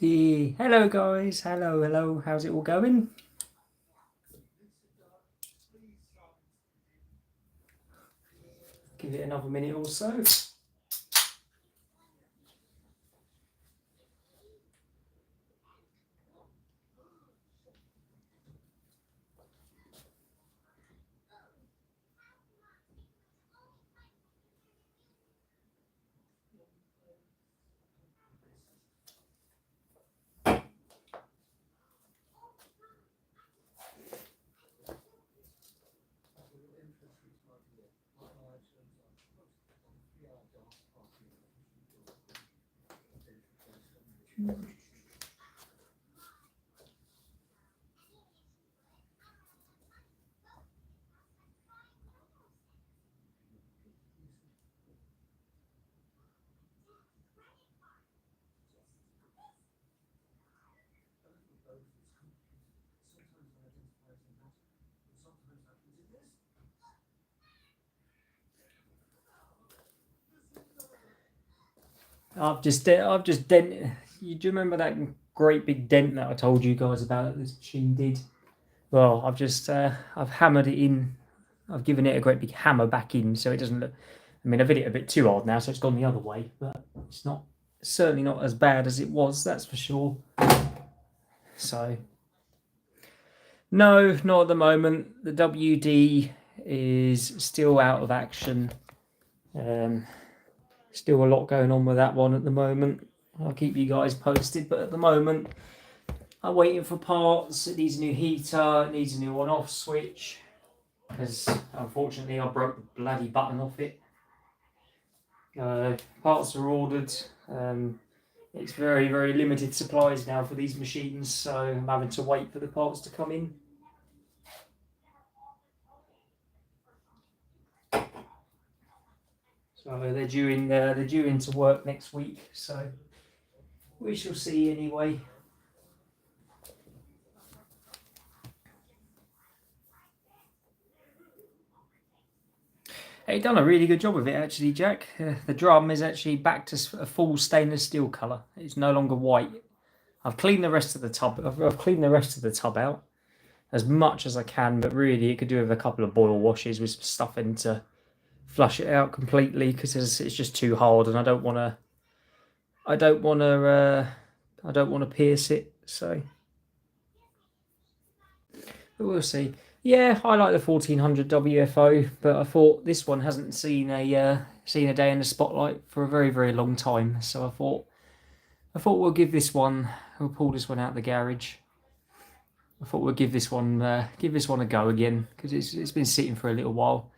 Hello guys, hello, how's it all going? Give it another minute or so. I've just dented. You do remember that great big dent that I told you guys about that this machine did? Well, I've hammered it in. I've given it a great big hammer back in, so it doesn't look. I mean, I've hit it a bit too hard now, so it's gone the other way. But it's not certainly not as bad as it was. That's for sure. So, no, not at the moment. The WD is still out of action. Still a lot going on with that one at the moment. I'll keep you guys posted, but at the moment I'm waiting for parts. It needs a new heater, it needs a new on-off switch, because unfortunately I broke the bloody button off it. Parts are ordered. It's very, very limited supplies now for these machines, so I'm having to wait for the parts to come in. So they're due into work next week, so we shall see anyway. He done a really good job of it actually, Jack. The drum is actually back to a full stainless steel colour. It's no longer white. I've cleaned the rest of the tub. I've cleaned the rest of the tub out as much as I can, but really it could do with a couple of boil washes with some stuff in to flush it out completely, because it's just too hard, and I don't want to pierce it. So, but we'll see. Yeah, I like the 1400 WFO, but I thought this one hasn't seen a day in the spotlight for a very, very long time. So I thought we'll give this one. We'll pull this one out of the garage. I thought we'll give this one a go again, because it's been sitting for a little while.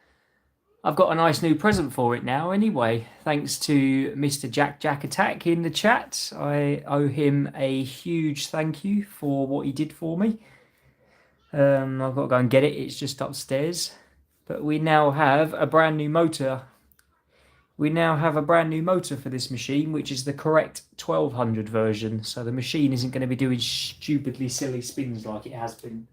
I've got a nice new present for it now anyway, thanks to Mr. Jack Attack in the chat. I owe him a huge thank you for what he did for me. I've got to go and get it, it's just upstairs. But we now have a brand new motor. We now have a brand new motor for this machine, which is the correct 1200 version. So the machine isn't going to be doing stupidly silly spins like it has been.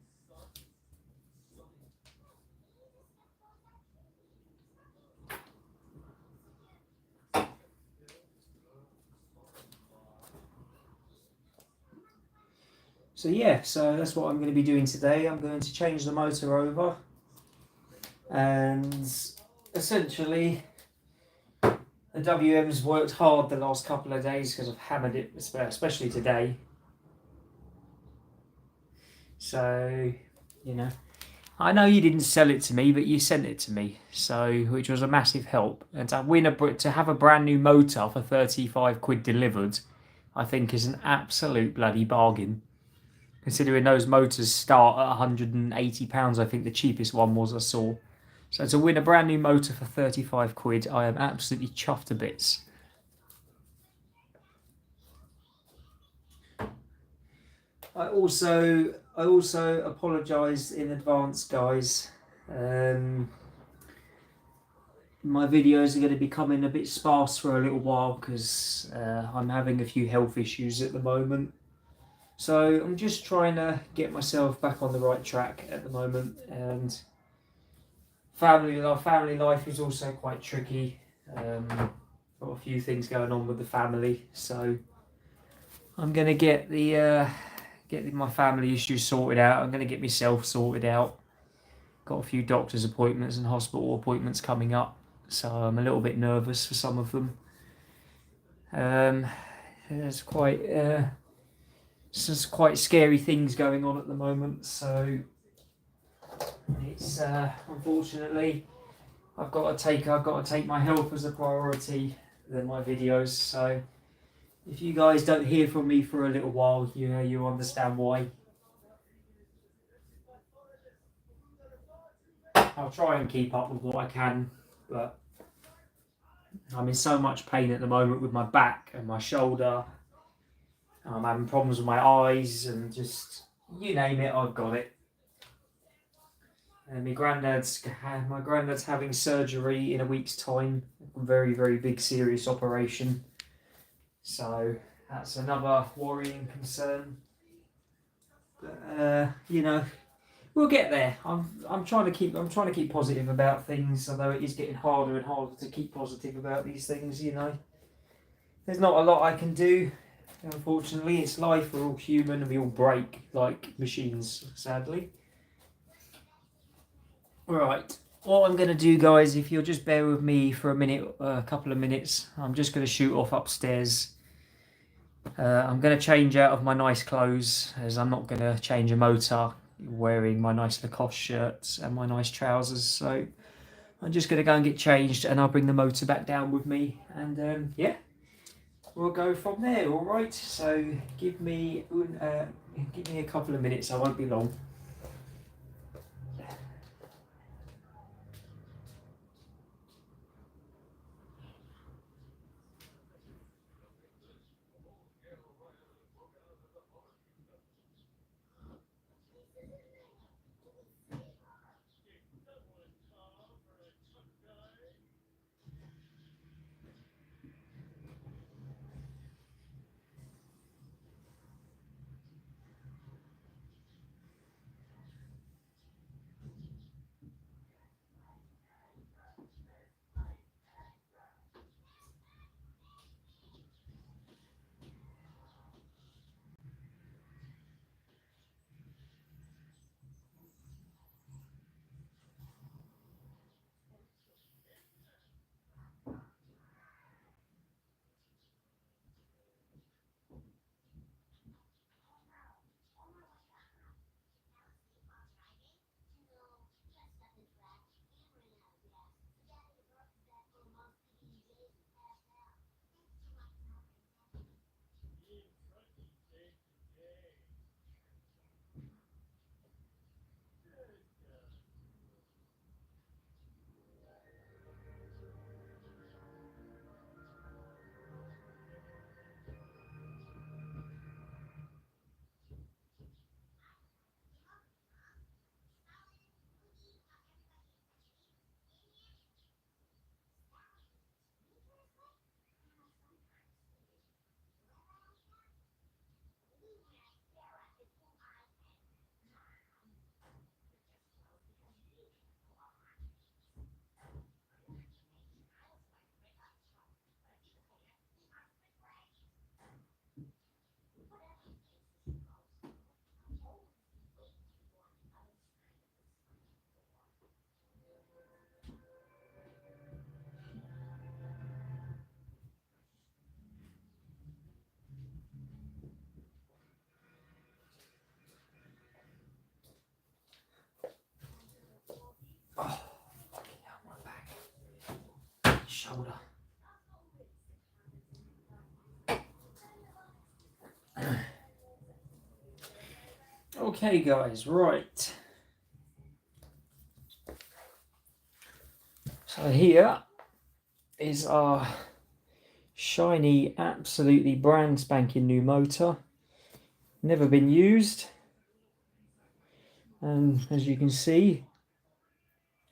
So yeah, so that's what I'm going to be doing today. I'm going to change the motor over, and essentially the WM's worked hard the last couple of days because I've hammered it, especially today. So, you know, I know you didn't sell it to me, but you sent it to me, so which was a massive help. And to have a brand new motor for 35 quid delivered, I think is an absolute bloody bargain. Considering those motors start at £180, I think the cheapest one was I saw. So to win a brand new motor for 35 quid, I am absolutely chuffed to bits. I also apologise in advance, guys. My videos are going to be coming a bit sparse for a little while because I'm having a few health issues at the moment. So I'm just trying to get myself back on the right track at the moment, and family life is also quite tricky. Got a few things going on with the family, so I'm gonna get my family issues sorted out. I'm gonna get myself sorted out. Got a few doctor's appointments and hospital appointments coming up, so I'm a little bit nervous for some of them. There's quite scary things going on at the moment, so it's unfortunately I've got to take my health as a priority than my videos. So if you guys don't hear from me for a little while, you understand why. I'll try and keep up with what I can, but I'm in so much pain at the moment with my back and my shoulder. I'm having problems with my eyes and just, you name it, I've got it. And my granddad's having surgery in a week's time. A very, very big, serious operation. So that's another worrying concern. But we'll get there. I'm trying to keep positive about things, although it is getting harder and harder to keep positive about these things. There's not a lot I can do. Unfortunately, it's life. We're all human and we all break like machines, sadly. Right. What I'm going to do, guys, if you'll just bear with me for a couple of minutes, I'm just going to shoot off upstairs. I'm going to change out of my nice clothes, as I'm not going to change a motor wearing my nice Lacoste shirts and my nice trousers. So I'm just going to go and get changed, and I'll bring the motor back down with me. And yeah, we'll go from there. All right. So give me a couple of minutes. I won't be long. Oh, fucking hell, my back. Shoulder. Okay, guys, right. So here is our shiny, absolutely brand spanking new motor. Never been used. And as you can see,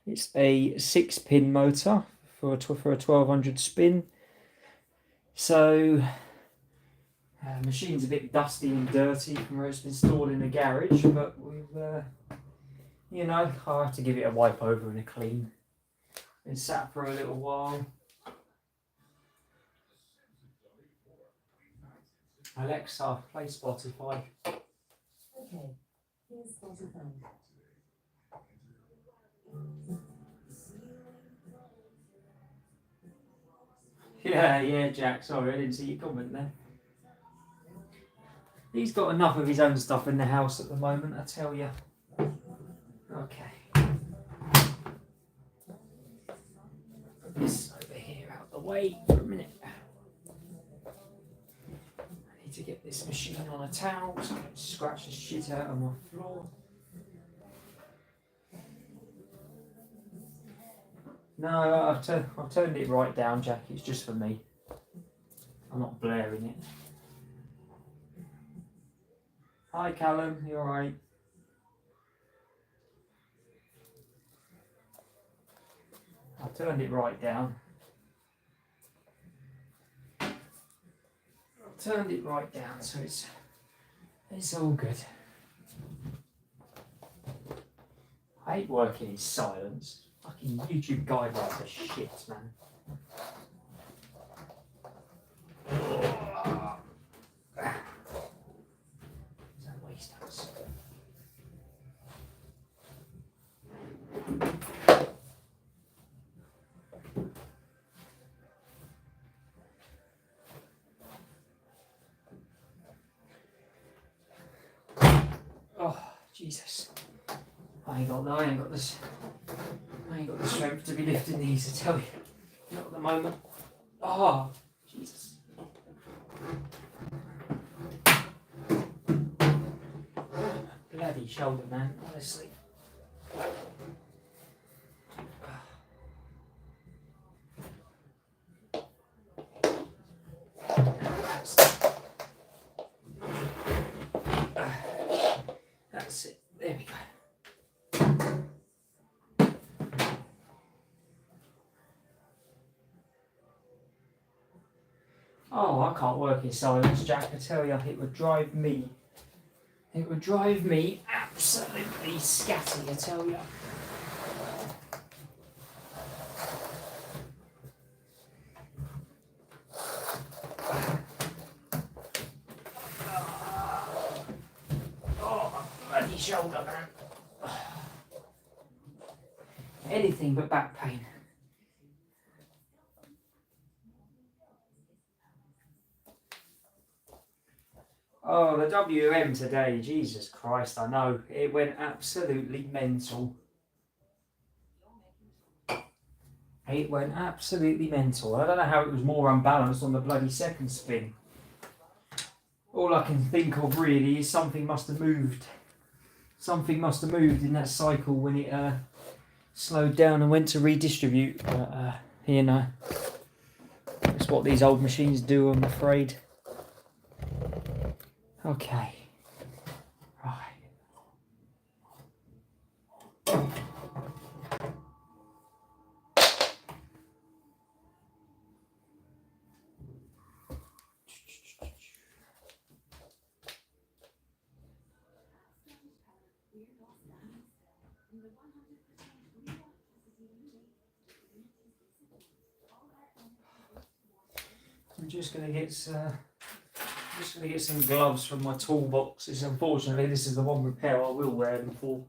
it's a 6-pin motor for a 1200 spin. So machine's a bit dusty and dirty from where it's been stored in the garage, but we've I'll have to give it a wipe over and a clean. Been sat for a little while. Alexa, play Spotify. Okay, here's Spotify. Yeah, Jack. Sorry, I didn't see your comment there. He's got enough of his own stuff in the house at the moment, I tell you. Okay. Put this over here out the way for a minute. I need to get this machine on a towel so I don't scratch the shit out of my floor. No, I've turned it right down, Jack. It's just for me. I'm not blaring it. Hi, Callum. You alright? I've turned it right down. I've turned it right down, so it's all good. I hate working in silence. Fucking YouTube guidelines are shit, man. It's a waste house. Oh, Jesus. I ain't got the strength to be lifting these, I tell you. Not at the moment. Oh, Jesus. Bloody shoulder, man, honestly. That's it. There we go. Oh, I can't work in silence, Jack. I tell you, it would drive me absolutely scatty, I tell you. Oh, my bloody shoulder, man. Anything but back pain. Oh, the WM today, Jesus Christ, I know. It went absolutely mental. It went absolutely mental. I don't know how it was more unbalanced on the bloody second spin. All I can think of really is something must have moved. Something must have moved in that cycle when it slowed down and went to redistribute. But, you know, that's what these old machines do, I'm afraid. Okay. Right. I'm just gonna get some gloves from my toolboxes. Unfortunately, this is the one repair I will wear them for.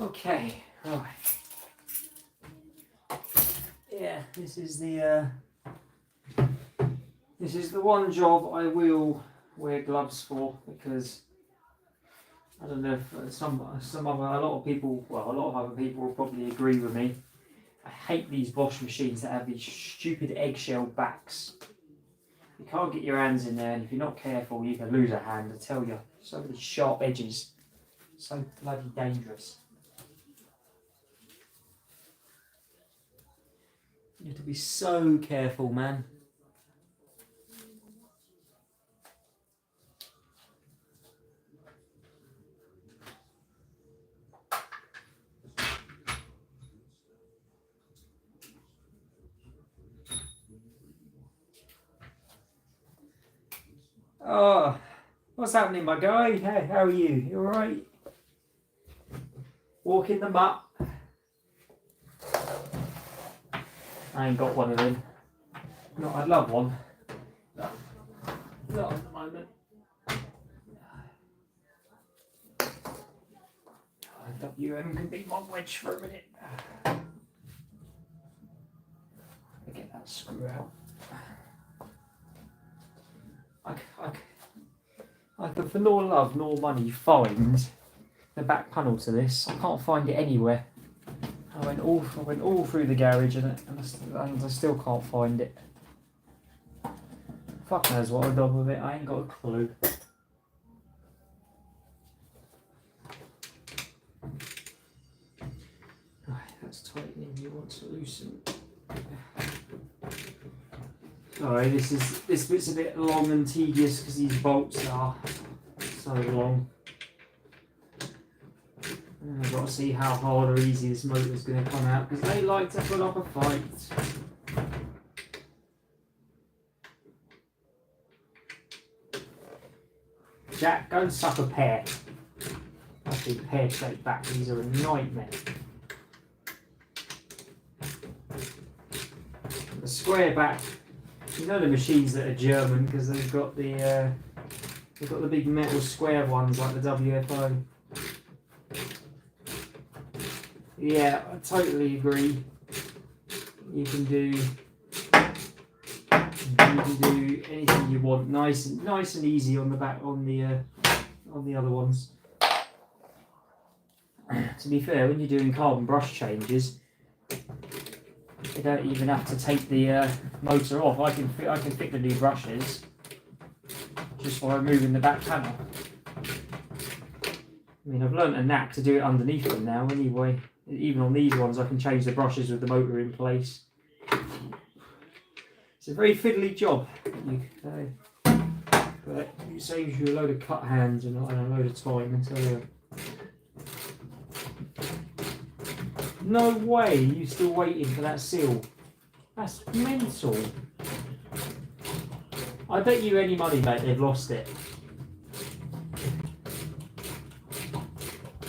Okay, right. Yeah, this is the one job I will wear gloves for, because I don't know if a lot of people, well, a lot of other people will probably agree with me. I hate these wash machines that have these stupid eggshell backs. You can't get your hands in there, and if you're not careful, you can lose a hand. I tell you, so many sharp edges, so bloody dangerous. You have to be so careful, man. Oh, what's happening, my guy? Hey, how are you? You alright? Walking them up. I ain't got one of them. No, I'd love one. No, not at the moment. WM can be my wedge for a minute. Get that screw out. I could, for nor love nor money, find the back panel to this. I can't find it anywhere. I went all through the garage and I still can't find it. Fuck knows what I've done with it. I ain't got a clue. Right, that's tightening. You want to loosen. Sorry, this bit's a bit long and tedious because these bolts are so long. And I've got to see how hard or easy this motor's going to come out, because they like to put up a fight. Jack, go and suck a pear. That's the pear-shaped back. These are a nightmare. The square back. You know the machines that are German because they've got the big metal square ones like the WFO. Yeah, I totally agree. You can do anything you want, nice and easy on the back on the other ones. To be fair, when you're doing carbon brush changes, you don't even have to take the motor off. I can fit the new brushes just by removing the back panel. I mean, I've learnt a knack to do it underneath them now anyway. Even on these ones I can change the brushes with the motor in place. It's a very fiddly job, but it saves you a load of cut hands and a load of time, I tell you. No way, you still waiting for that seal? That's mental. I bet you any money, mate, they've lost it.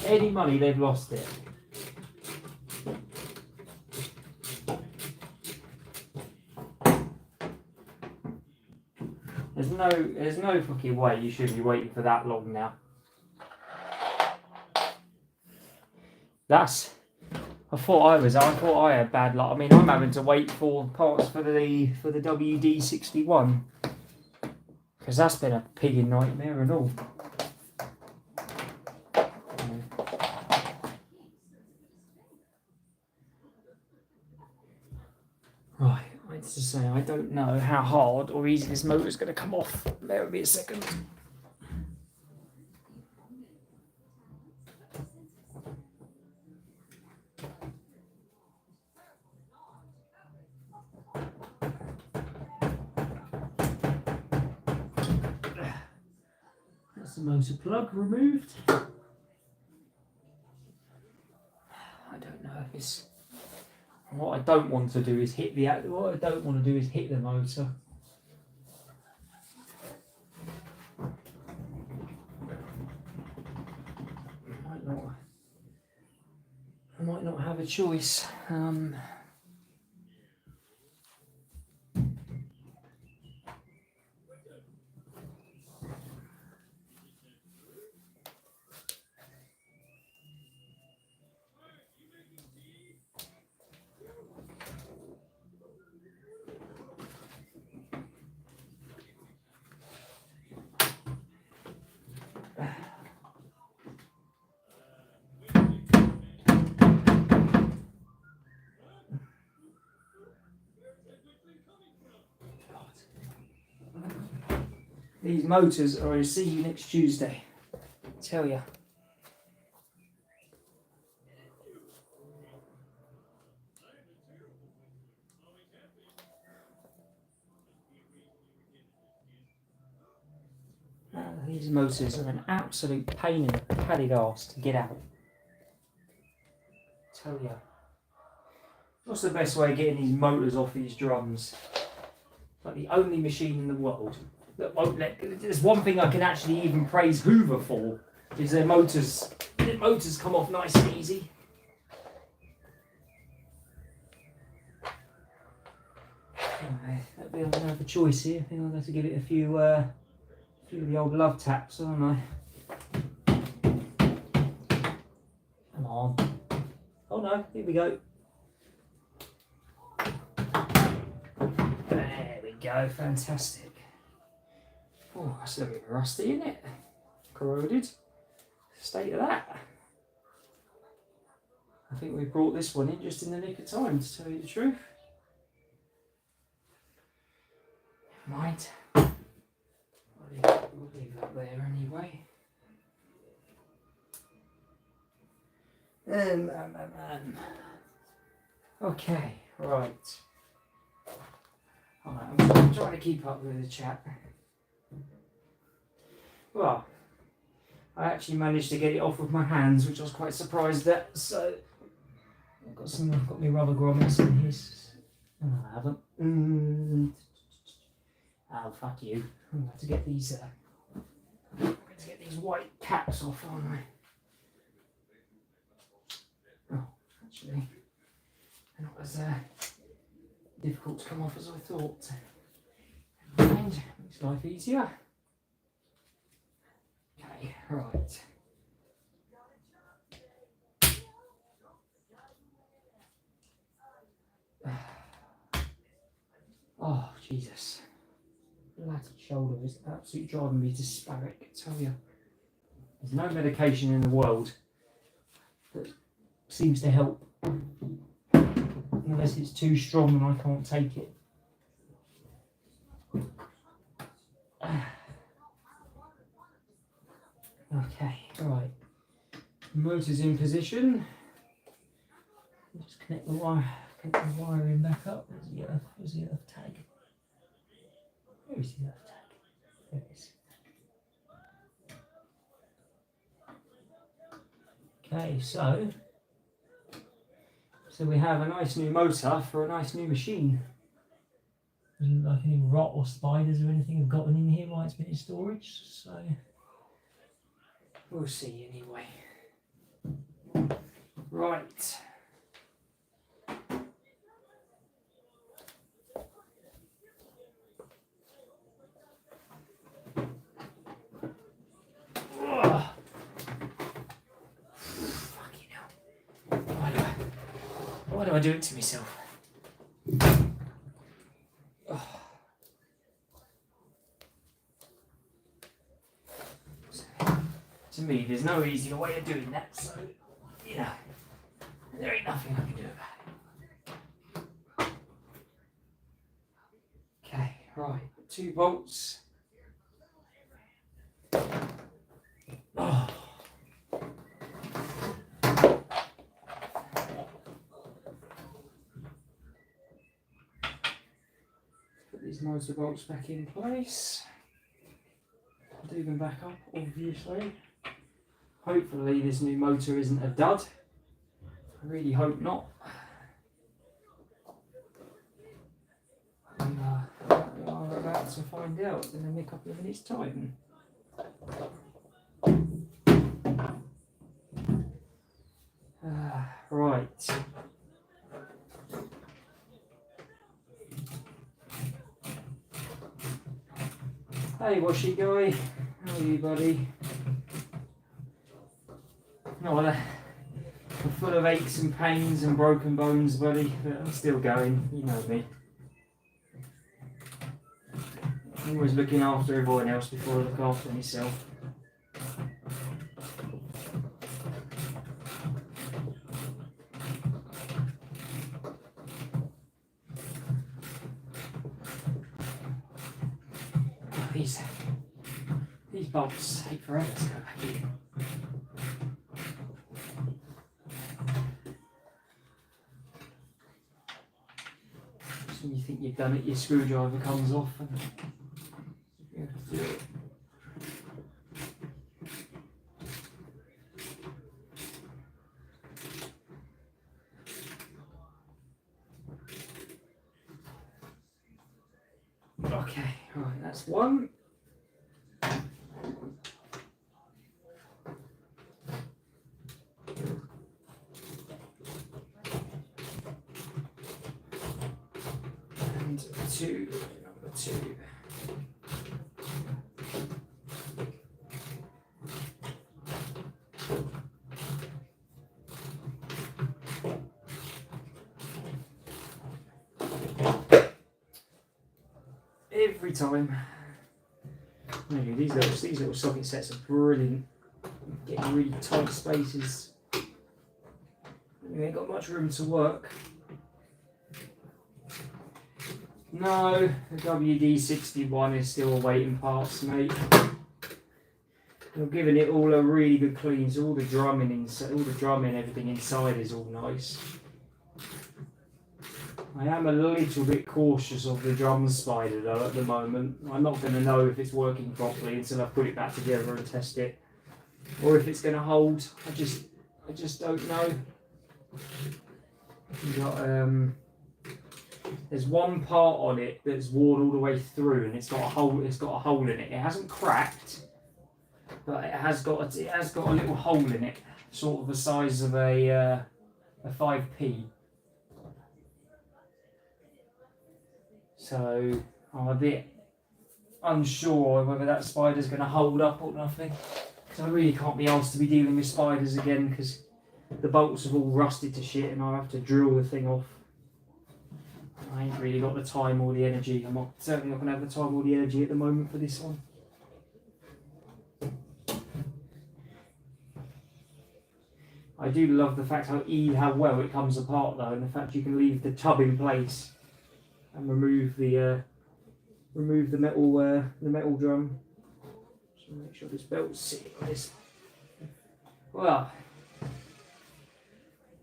Any money, they've lost it. There's no fucking way you should be waiting for that long now. I thought I had bad luck. I mean, I'm having to wait for parts for the WD-61 because that's been a pigging nightmare and all. Right, I need to say I don't know how hard or easy this motor is going to come off. Bear with me a second. That's the motor plug removed. I don't know if it's. What I don't want to do is hit the motor. I might not have a choice. These motors are to see you next Tuesday. Tell ya. These motors are an absolute pain in the padded arse to get out. Tell ya. What's the best way of getting these motors off these drums? Like the only machine in the world that won't let. There's one thing I can actually even praise Hoover for, is their motors. Their motors come off nice and easy. Anyway, that'd be another choice here. I think I'll have to give it a few of the old love taps, aren't I? Come on. Oh no, here we go. There we go, fantastic. Oh, that's a bit rusty, isn't it? Corroded. State of that. I think we brought this one in just in the nick of time, to tell you the truth. Never mind. We'll leave that there anyway. Okay, right. I'm trying to keep up with the chat. Well, I actually managed to get it off with my hands, which I was quite surprised at. So I've got my rubber grommets in here. No, I haven't. Oh, fuck you! I'm going to get these. I'm going to get these white caps off, aren't I? Oh, actually, they're not as difficult to come off as I thought. Never mind, makes life easier. Okay, right. Oh, Jesus. Bloody shoulder is absolutely driving me despairing, I tell you. There's no medication in the world that seems to help. Unless it's too strong and I can't take it. Okay, right. Motor's in position. Just connect the wiring back up. Where's the earth tag? Where is the earth tag? There it is. Okay, so we have a nice new motor for a nice new machine. Doesn't look like any rot or spiders or anything have gotten in here while it's been in storage, so we'll see anyway. Right. Why do I do it to myself? Oh. So, to me, there's no easier way of doing that, so, you know, there ain't nothing I can do about it. Okay, right, 2 bolts. Oh. These motor bolts back in place. Do them back up, obviously. Hopefully this new motor isn't a dud. I really hope not. And we are about to find out in a couple of minutes' time. Right. Hey washy guy, how are you buddy? Not I'm full of aches and pains and broken bones buddy, but I'm still going, you know me. I'm always looking after everyone else before I look after myself. bolts take forever to go back in. So when you think you've done it, your screwdriver comes off and you have to do it. Okay, right, that's one. And two, number two. Every time. Maybe these little socket sets are brilliant. Getting really tight spaces. You ain't got much room to work. No, the WD-61 is still awaiting parts, mate. You're giving it all a really good clean, so all the drumming, everything inside is all nice. I am a little bit cautious of the drum spider though at the moment. I'm not going to know if it's working properly until I put it back together and test it, or if it's going to hold. I just don't know. You got there's one part on it that's worn all the way through, and it's got a hole. It's got a hole in it. It hasn't cracked, but it has got a little hole in it, sort of the size of a 5p. So I'm a bit unsure whether that spider's going to hold up or nothing. Because I really can't be asked to be dealing with spiders again, because the bolts have all rusted to shit and I'll have to drill the thing off. I ain't really got the time or the energy. I'm certainly not going to have the time or the energy at the moment for this one. I do love the fact how well it comes apart though, and the fact you can leave the tub in place and remove the metal drum. So make sure this belt's sitting on this. Well,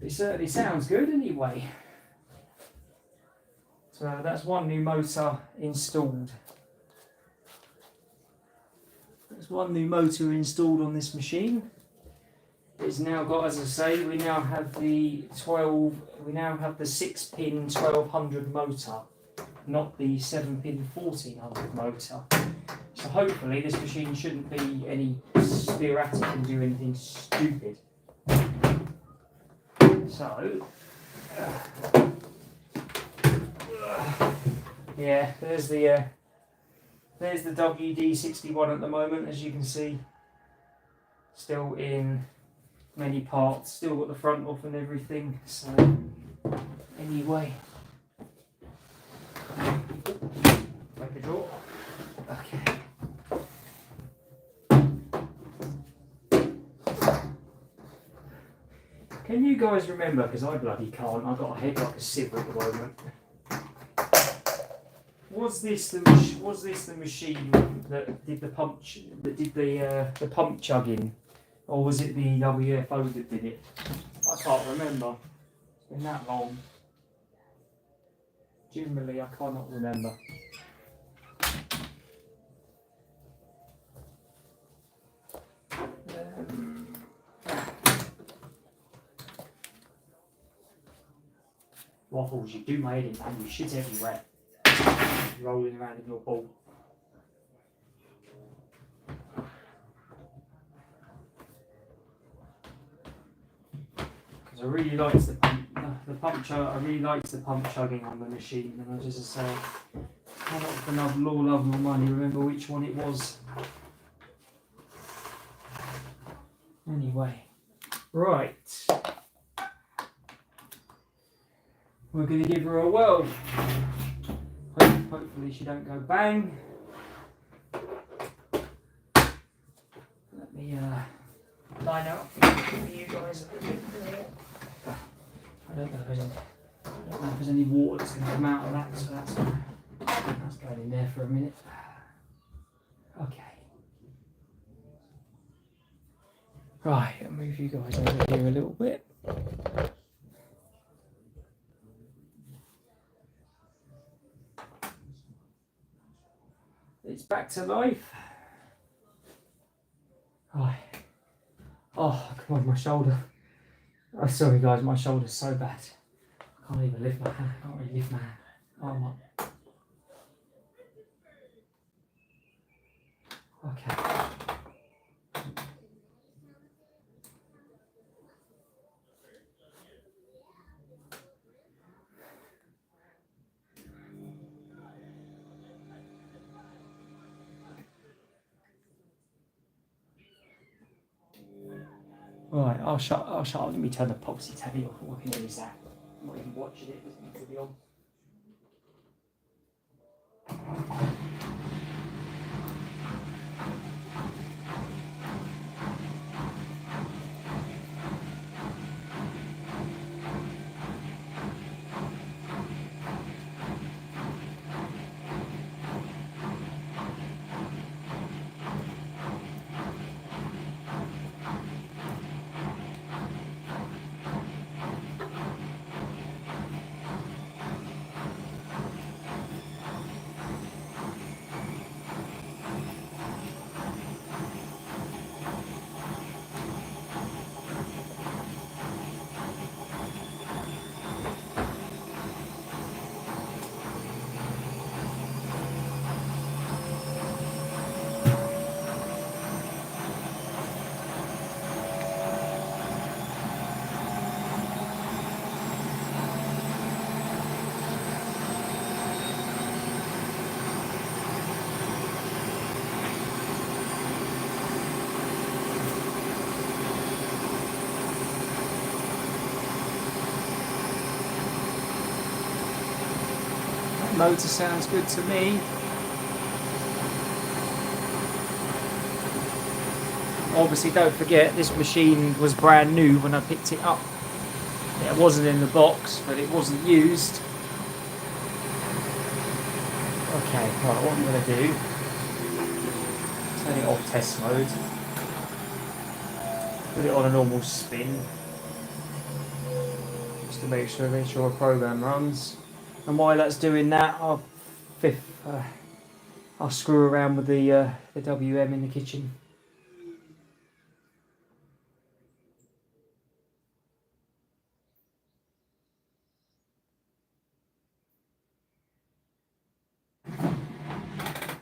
it certainly sounds good anyway. So that's one new motor installed. There's one new motor installed on this machine. It's now got, as I say, we now have the 6-pin 1200 motor, not the 7-pin 1400 motor. So hopefully this machine shouldn't be any sporadic and do anything stupid. So, yeah, there's the WD-61 at the moment, as you can see, still in many parts, still got the front off and everything. So anyway, break the drawer. Okay. Can you guys remember, because I bloody can't, I've got a head like a sieve at the moment. Was this the machine that did the pump chugging, or was it the WFO that did it? I can't remember. It's been that long. Generally, I cannot remember. Waffles, you do my head in, man. You shit everywhere. Rolling around in your ball. Because I really liked the pump chugging on the machine, and I just say, I'm not for love nor money remember which one it was. Anyway, right. We're going to give her a whirl. Hopefully she don't go bang. Let me line up for you guys a little bit more. I don't know if there's any water that's going to come out of that, so that's going in there for a minute. Okay. Right, I'll move you guys over here a little bit. It's back to life. Right. Oh, come on, my shoulder. Oh, sorry guys, my shoulder's so bad. I can't even lift my hand. I can't really lift my hand. Oh my. Okay. Right, I'll shut. Let me turn the policy telly off. All I can do is that. I'm not even watching it. It doesn't need to be on. Motor sounds good to me. Obviously, don't forget this machine was brand new when I picked it up. It wasn't in the box, but it wasn't used. Okay, right, what I'm going to do, turn it off test mode, put it on a normal spin, just to make sure a program runs. And while that's doing that, I'll screw around with the WM in the kitchen.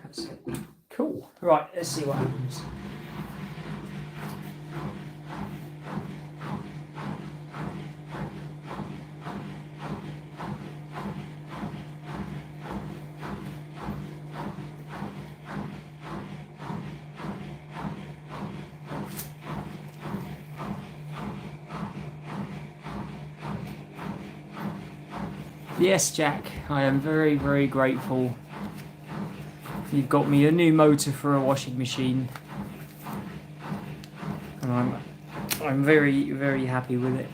That's it. Cool. Right, let's see what happens. Yes, Jack, I am very, very grateful. You've got me a new motor for a washing machine, and I'm very, very happy with it.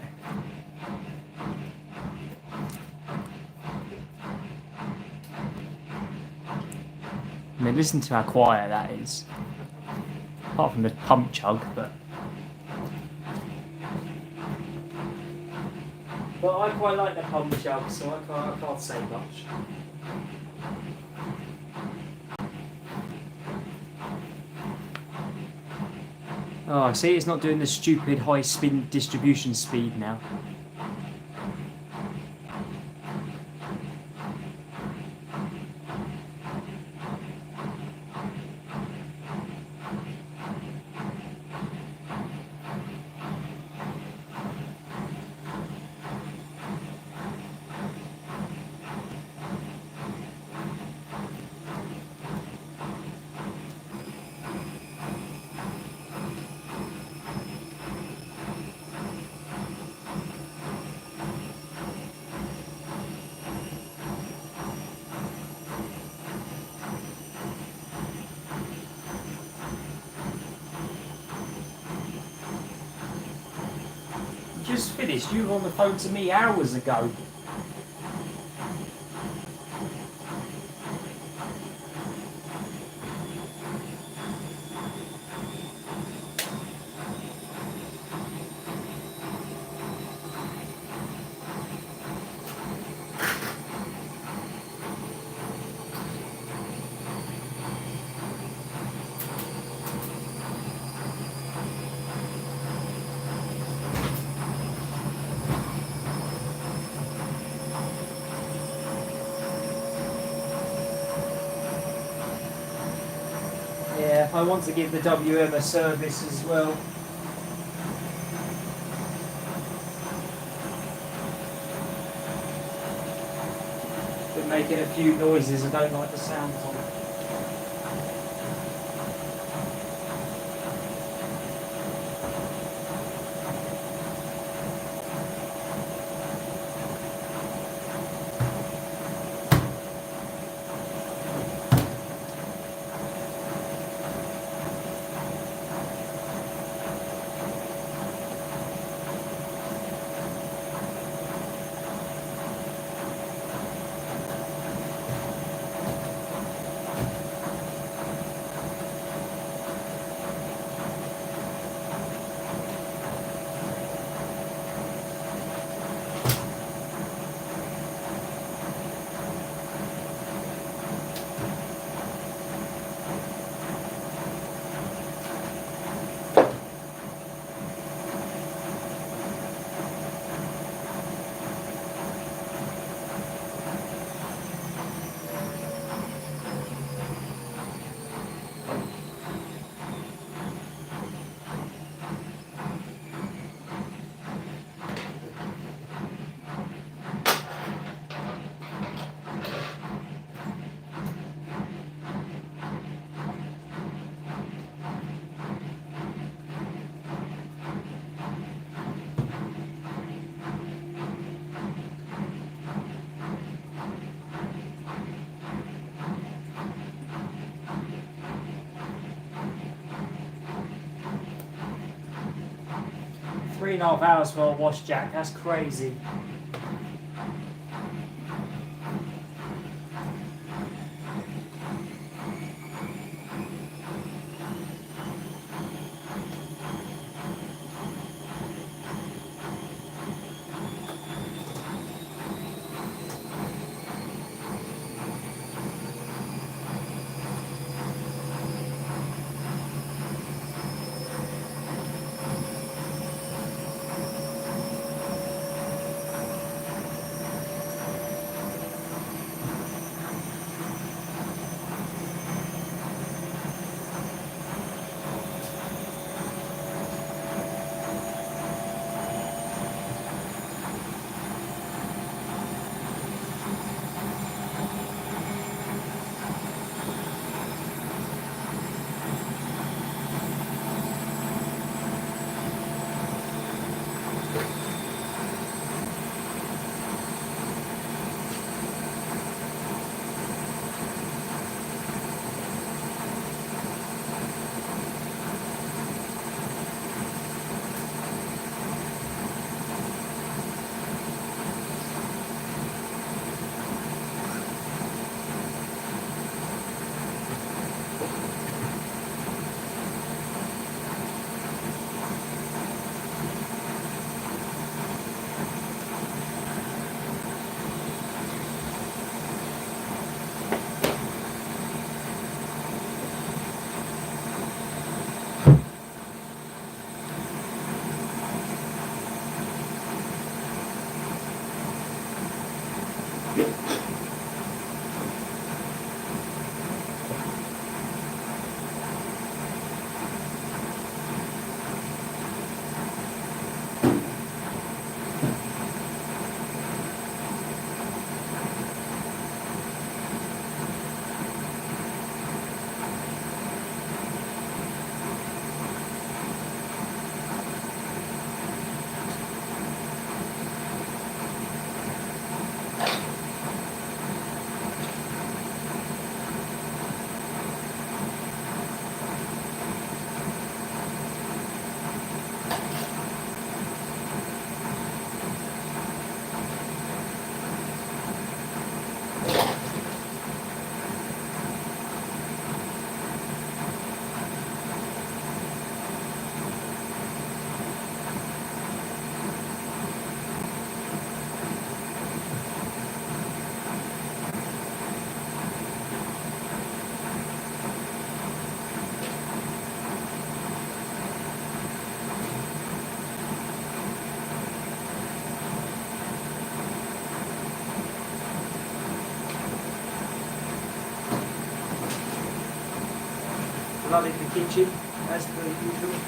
I mean, listen to how quiet that is. Apart from the pump chug, but I quite like the pump chug, so I can't say much. Oh, see, it's not doing the stupid high spin distribution speed now. Just finished. You were on the phone to me hours ago. I want to give the WM a service as well. Been making a few noises I don't like the sound of. Three and a half hours for a wash, Jack. That's crazy. flooded the kitchen as per usual.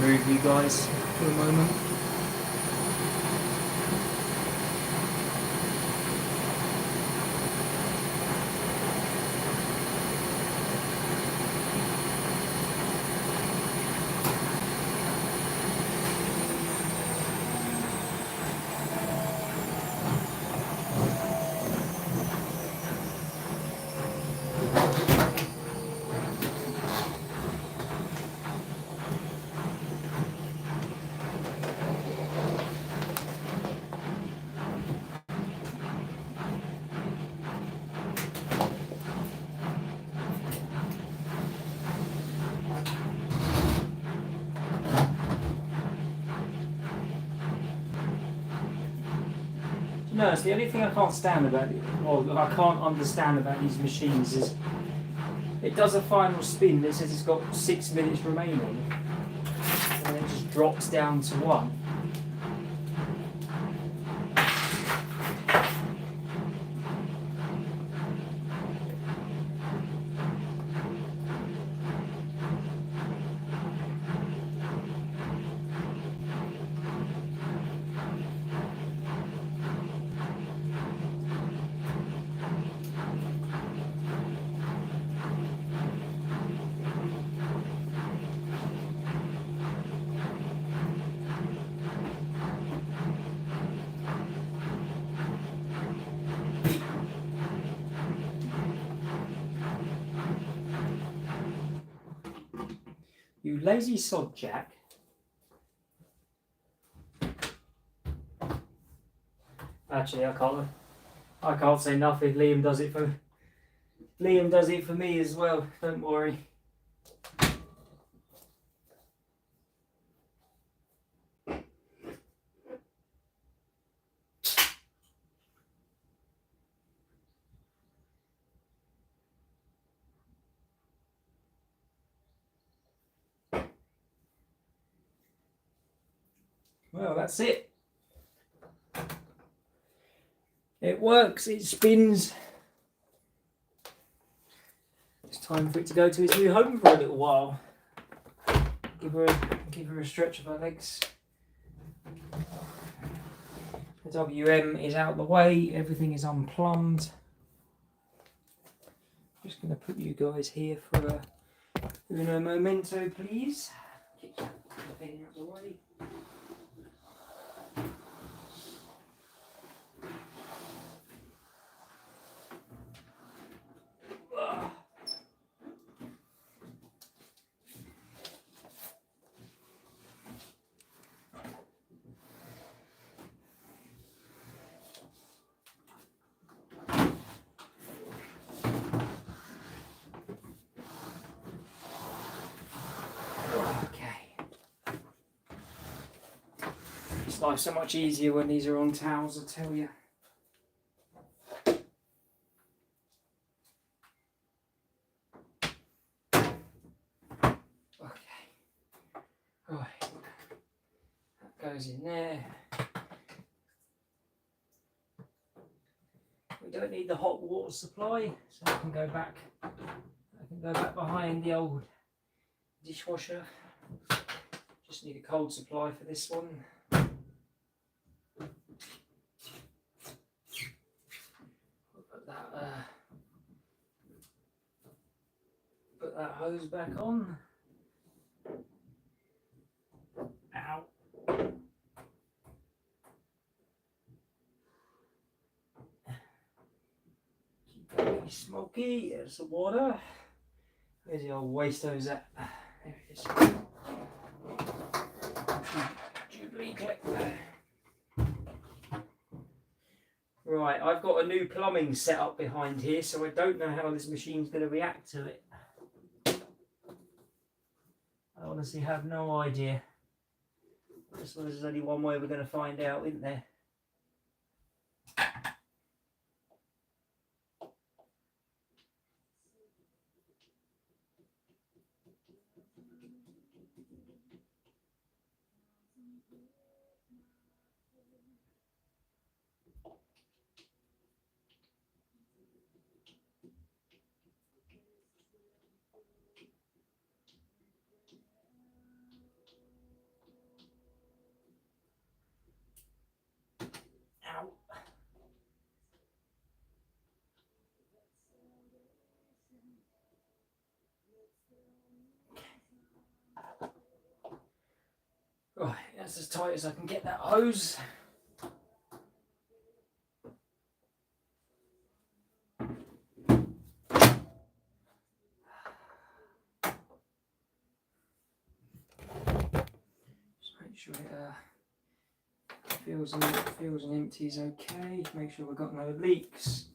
Move you guys for a moment. No, it's the only thing I can't stand about it, or that I can't understand about these machines is it does a final spin that says it's got 6 minutes remaining, and then it just drops down to 1. You lazy sod, Jack. Actually, I can't say nothing. Liam does it for me as well. Don't worry. Well, that's it. It works, it spins. It's time for it to go to its new home for a little while. Give her a stretch of her legs. The WM is out of the way, everything is unplumbed. Just going to put you guys here for a uno momento, please. Get that thing out of the way. Makes life so much easier when these are on towels, I tell you. Okay. Right. That goes in there. We don't need the hot water supply, so I can go back behind the old dishwasher. Just need a cold supply for this one. Put that hose back on. Ow. Keep it smoky. There's the water. Where's the old waste hose at? There it is. Jubilee collector. Right, I've got a new plumbing set up behind here, so I don't know how this machine's going to react to it. I honestly have no idea. I suppose there's only one way we're going to find out, isn't there? Ow. Right, that's as tight as I can get that hose. Just make sure it feels and empties okay. Make sure we've got no leaks.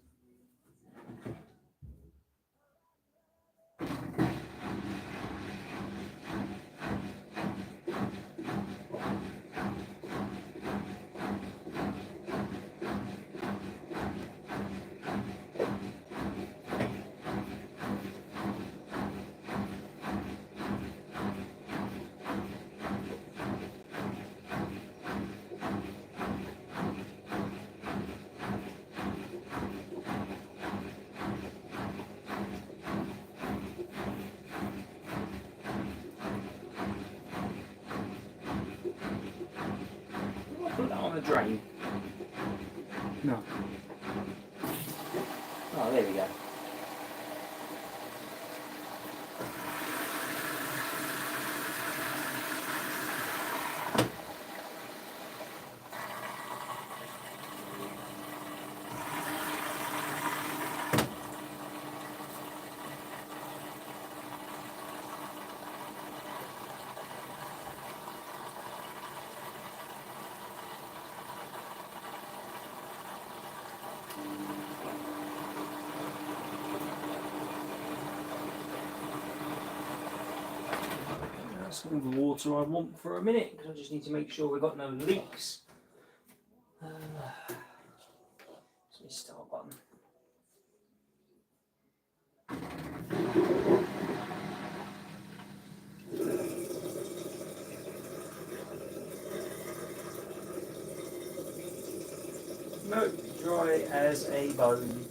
Put that on the drain. No. Oh, there we go. That's all the water I want for a minute, because I just need to make sure we've got no leaks. So we start button. No, dry as a bone.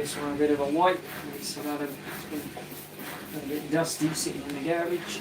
this one a bit of a wipe. It's about a bit dusty sitting in the garage.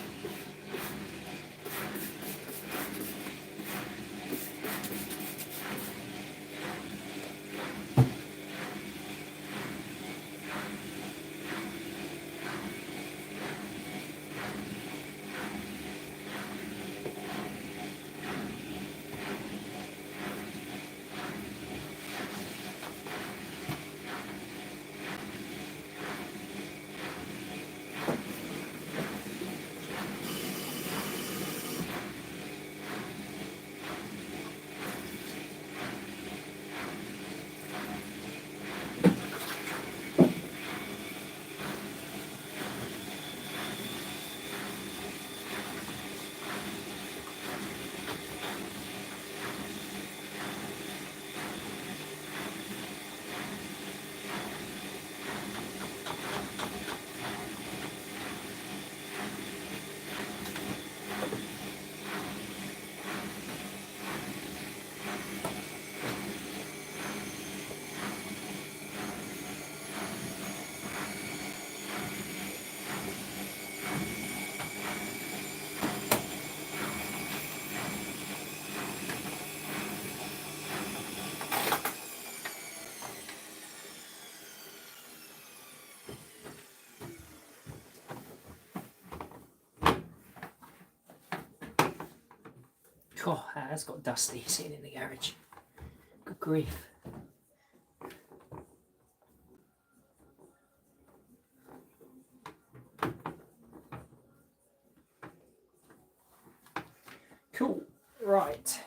Oh, that's got dusty sitting in the garage. Good grief. Cool. Right.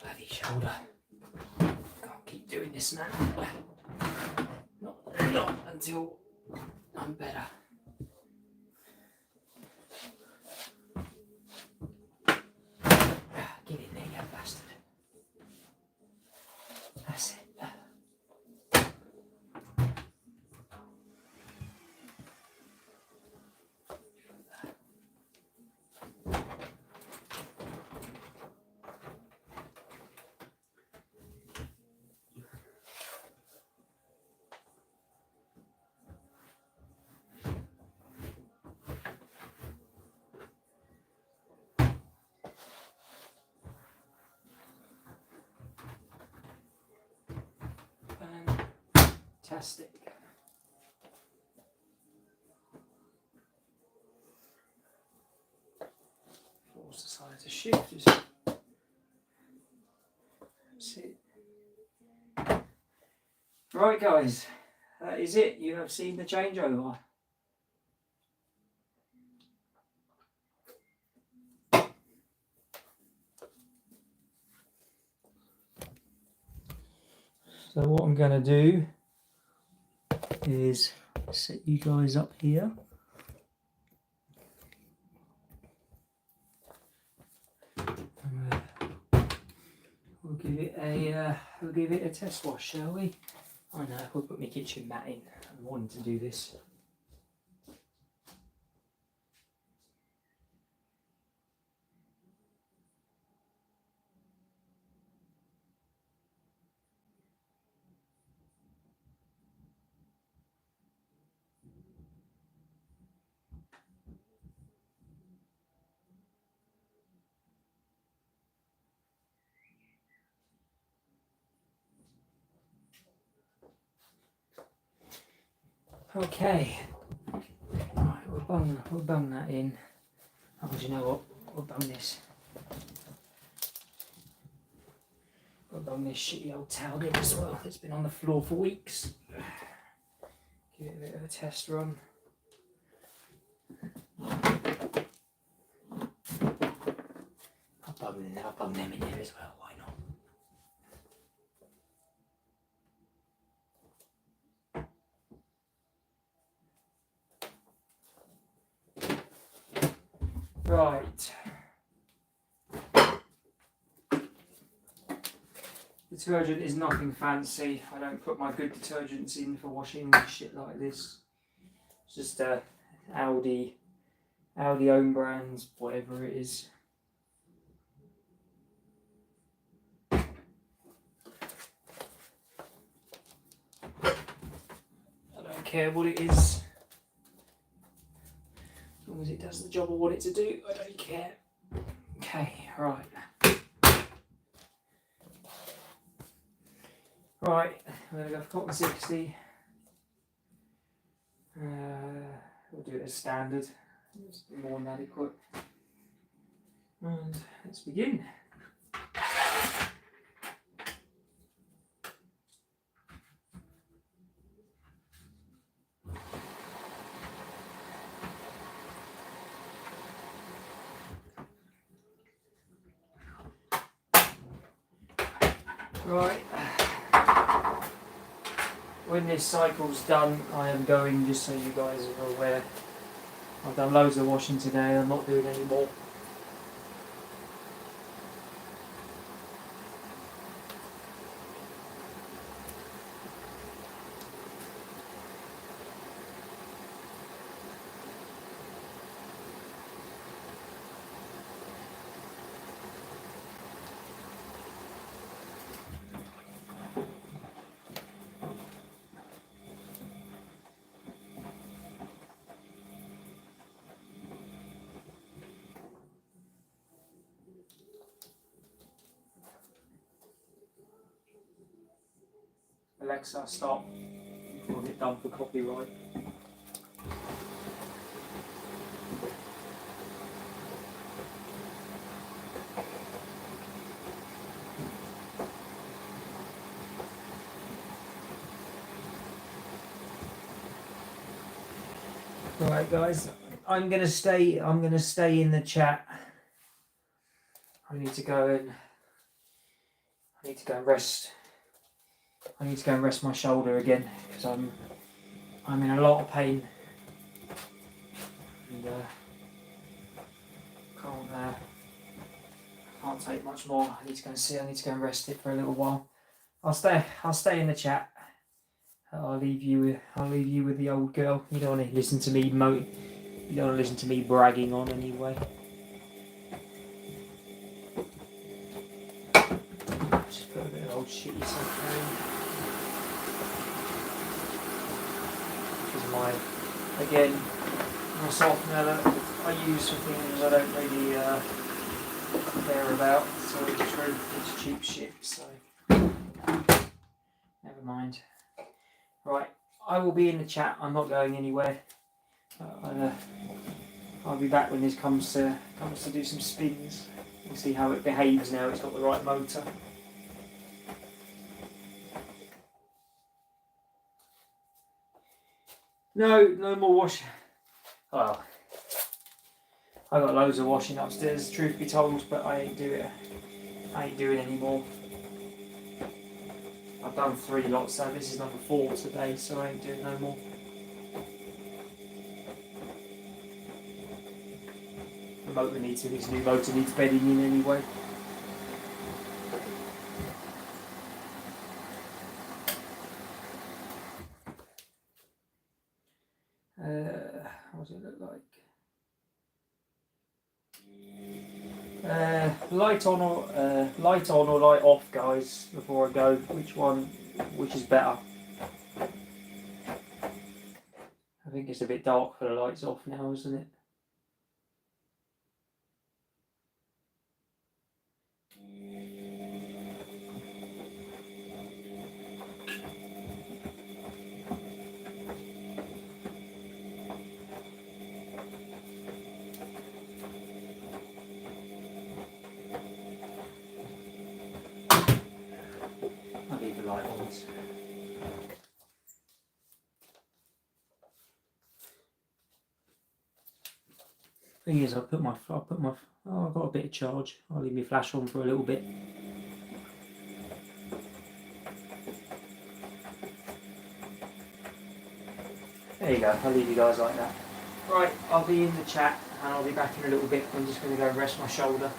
Bloody shoulder. Can't keep doing this now. Not until I'm better. Get in there, you bastard. That's it. Fantastic. Force the side to shift. That's it. Right, guys, that is it. You have seen the changeover. So what I'm going to do is set you guys up here. We'll give it a test wash, shall we? I know, we'll put my kitchen mat in. I'm wanting to do this. Okay. Right, we'll bung that in. Oh, do you know what? We'll bung this. We'll bung this shitty old towel in as well. It's been on the floor for weeks. Give it a bit of a test run. I'll bung them in there as well. Why not? Right. Detergent is nothing fancy. I don't put my good detergents in for washing shit like this. It's just Aldi own brands, whatever it is. I don't care what it is. As long as it does the job I want it to do, I don't care. Okay, right. Right, I'm going to go for cotton 60. We'll do it as standard. It's more than adequate. And let's begin. Right. When this cycle's done, I am going, just so you guys are aware, I've done loads of washing today, I'm not doing any more. Alexa, stop. Before I get done for copyright. Right, guys, I'm gonna stay in the chat. I need to go and rest. I need to go and rest my shoulder again because I'm in a lot of pain and can't take much more. I need to go and sit. I need to go and rest it for a little while. I'll stay in the chat. I'll leave you with the old girl. You don't want to listen to me You don't want to listen to me bragging on anyway. Just put a bit of old shitty stuff down. This is my softener that I use for things I don't really care about. So it's cheap shit. So never mind. Right, I will be in the chat. I'm not going anywhere. I'll be back when this comes to do some spins. We'll see how it behaves now. It's got the right motor. No more washing. Well, I got loads of washing upstairs, truth be told, but I ain't doing any more. I've done 3 lots, so this is number 4 today, so I ain't doing no more. This new motor needs bedding in anyway. What does it look like? Light on or light off, guys, before I go. Which is better? I think it's a bit dark for the lights off now, isn't it? I'll leave the light on. Thing is, I've got a bit of charge. I'll leave my flash on for a little bit. There you go, I'll leave you guys like that. Right, I'll be in the chat and I'll be back in a little bit. I'm just going to go rest my shoulder.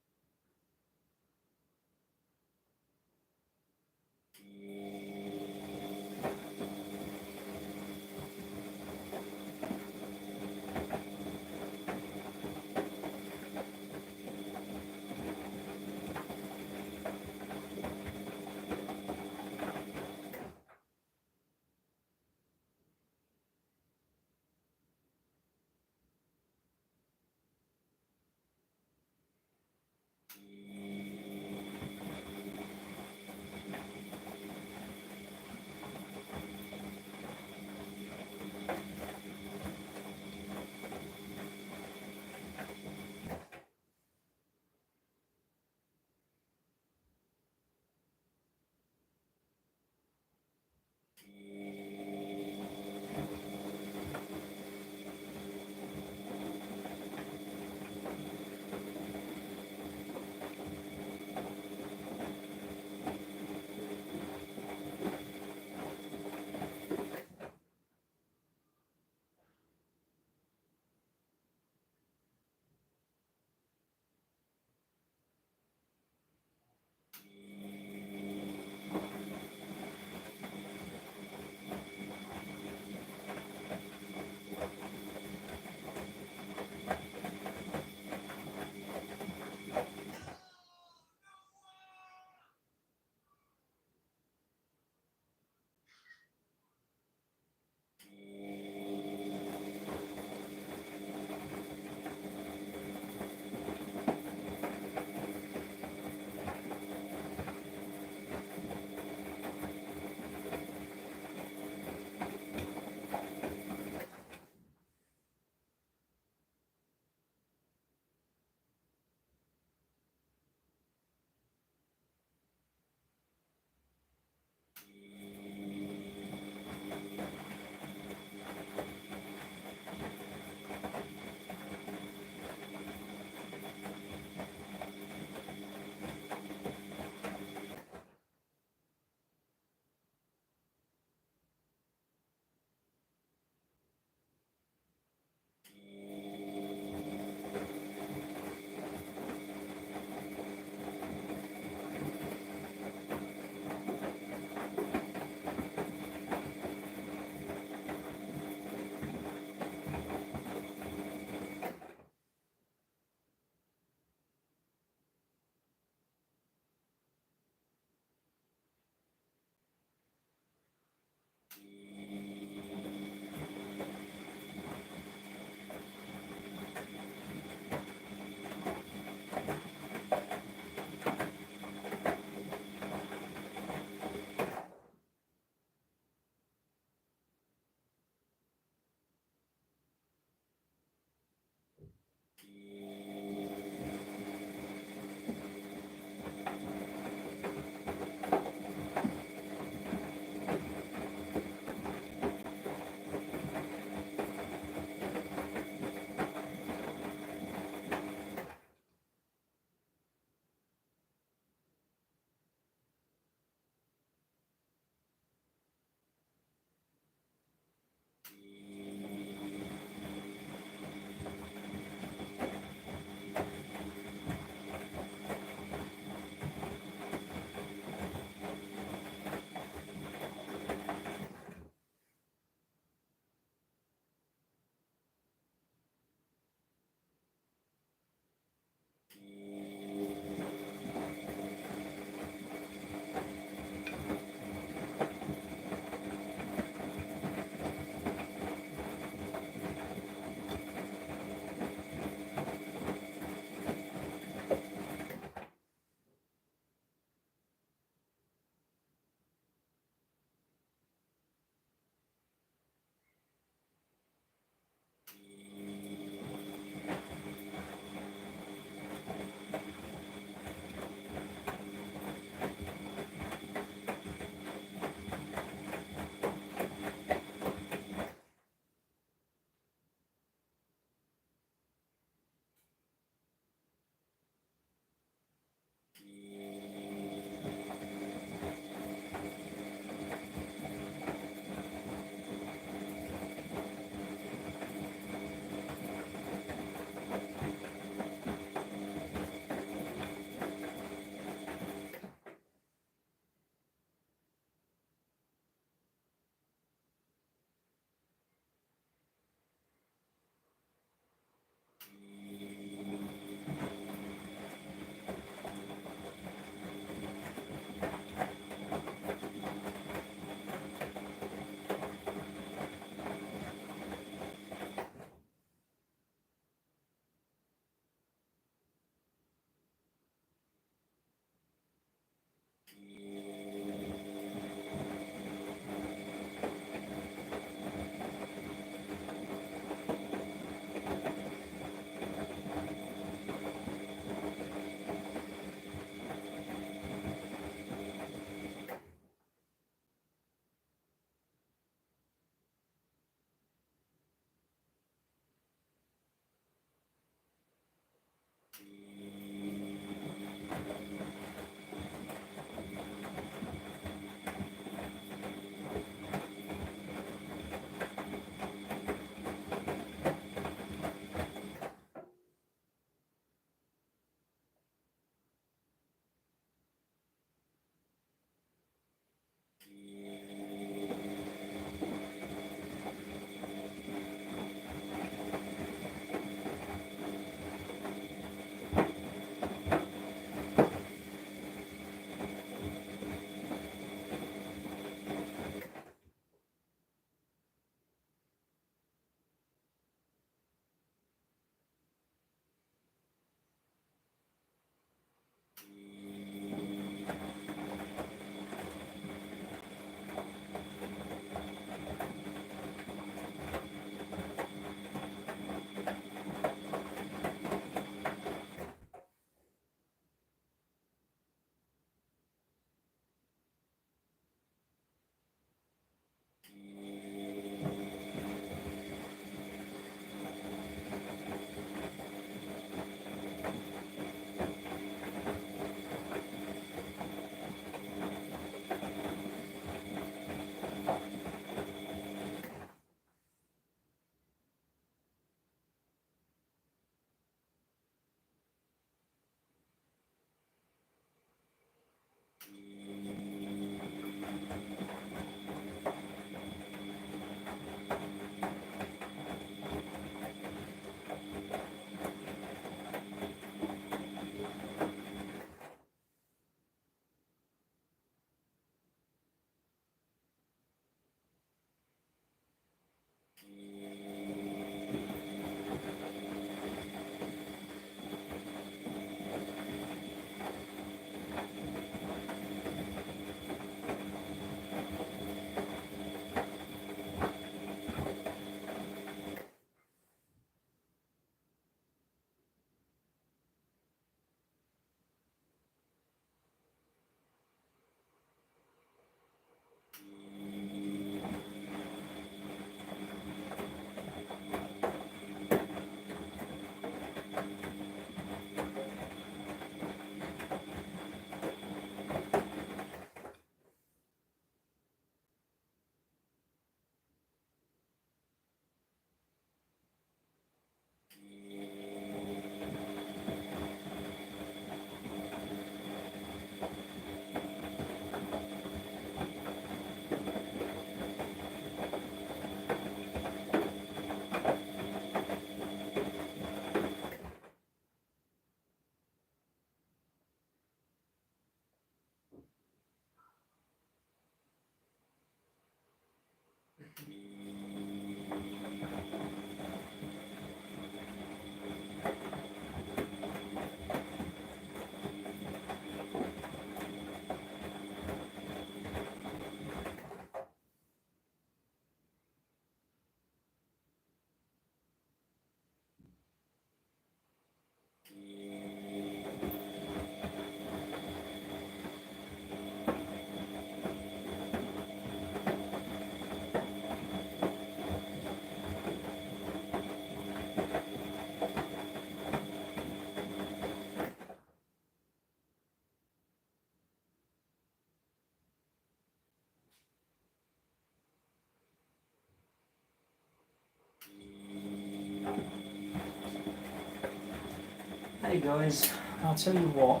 Hey guys, I'll tell you what.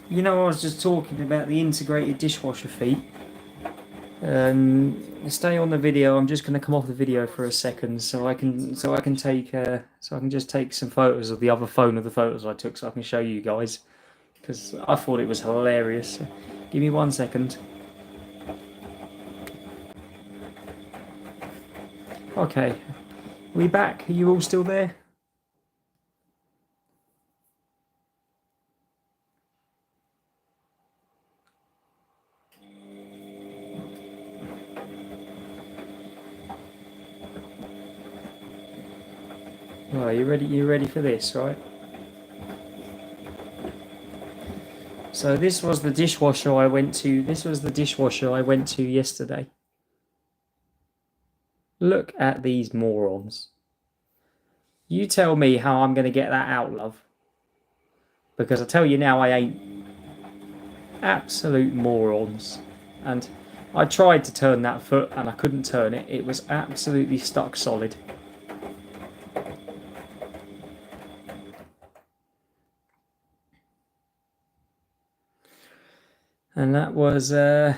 You know, I was just talking about the integrated dishwasher feet. Stay on the video. I'm just going to come off the video for a second, so I can just take some photos of the other phone of the photos I took, so I can show you guys, because I thought it was hilarious. Give me 1 second. Okay, we back. Are you all still there? Right, you ready? You ready for this, right? So this was the dishwasher I went to. This was the dishwasher I went to yesterday. Look at these morons. You tell me how I'm going to get that out, love. Because I tell you now, I ain't. Absolute morons. And I tried to turn that foot and I couldn't turn it. It was absolutely stuck solid. And that was the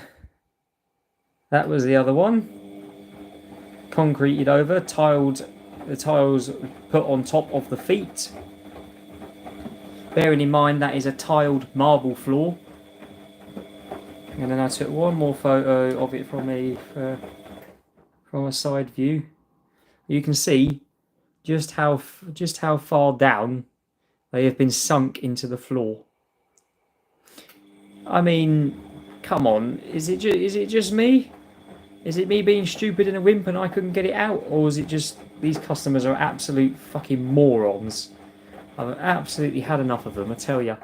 other one. Concreted over, the tiles put on top of the feet. Bearing in mind that is a tiled marble floor. And then I took one more photo of it from a side view. You can see just how far down they have been sunk into the floor. I mean, come on, is it just me? Is it me being stupid and a wimp and I couldn't get it out, or is it just these customers are absolute fucking morons? I've absolutely had enough of them, I tell you.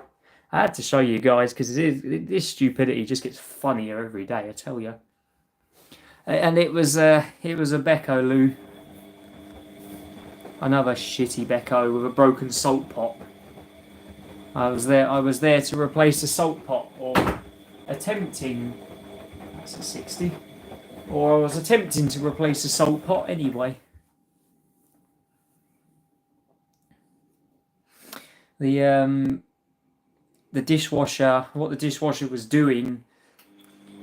I had to show you guys because this stupidity just gets funnier every day, I tell you. And it was a Becco loo. Another shitty Becco with a broken salt pot. I was there to replace the salt pot, or attempting. That's a 60. Or I was attempting to replace the salt pot anyway. The dishwasher, what the dishwasher was doing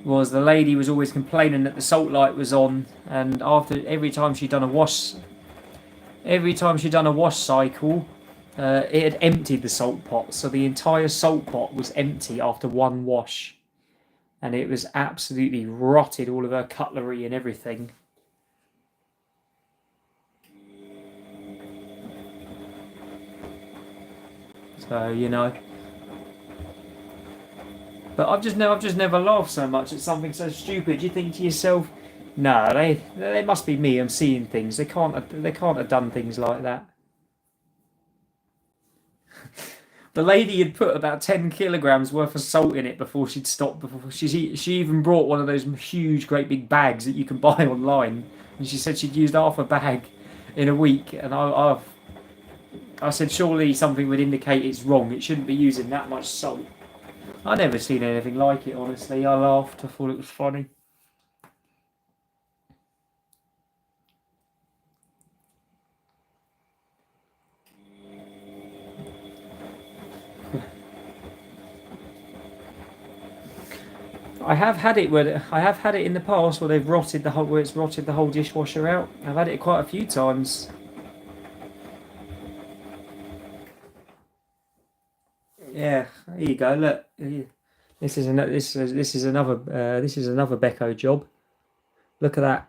was the lady was always complaining that the salt light was on, and every time she'd done a wash cycle, it had emptied the salt pot, so the entire salt pot was empty after one wash. And it was absolutely rotted all of her cutlery and everything. So, you know. But I've just never laughed so much at something so stupid. You think to yourself, no, they must be me. I'm seeing things. They can't have done things like that. The lady had put about 10 kilograms worth of salt in it before she'd stopped. Before she even brought one of those huge, great big bags that you can buy online, and she said she'd used half a bag in a week. And I said surely something would indicate it's wrong. It shouldn't be using that much salt. I never seen anything like it. Honestly, I laughed. I thought it was funny. I have had it in the past where it's rotted the whole dishwasher out. I've had it quite a few times. Yeah, there you go. Look, this is another Becco job. Look at that.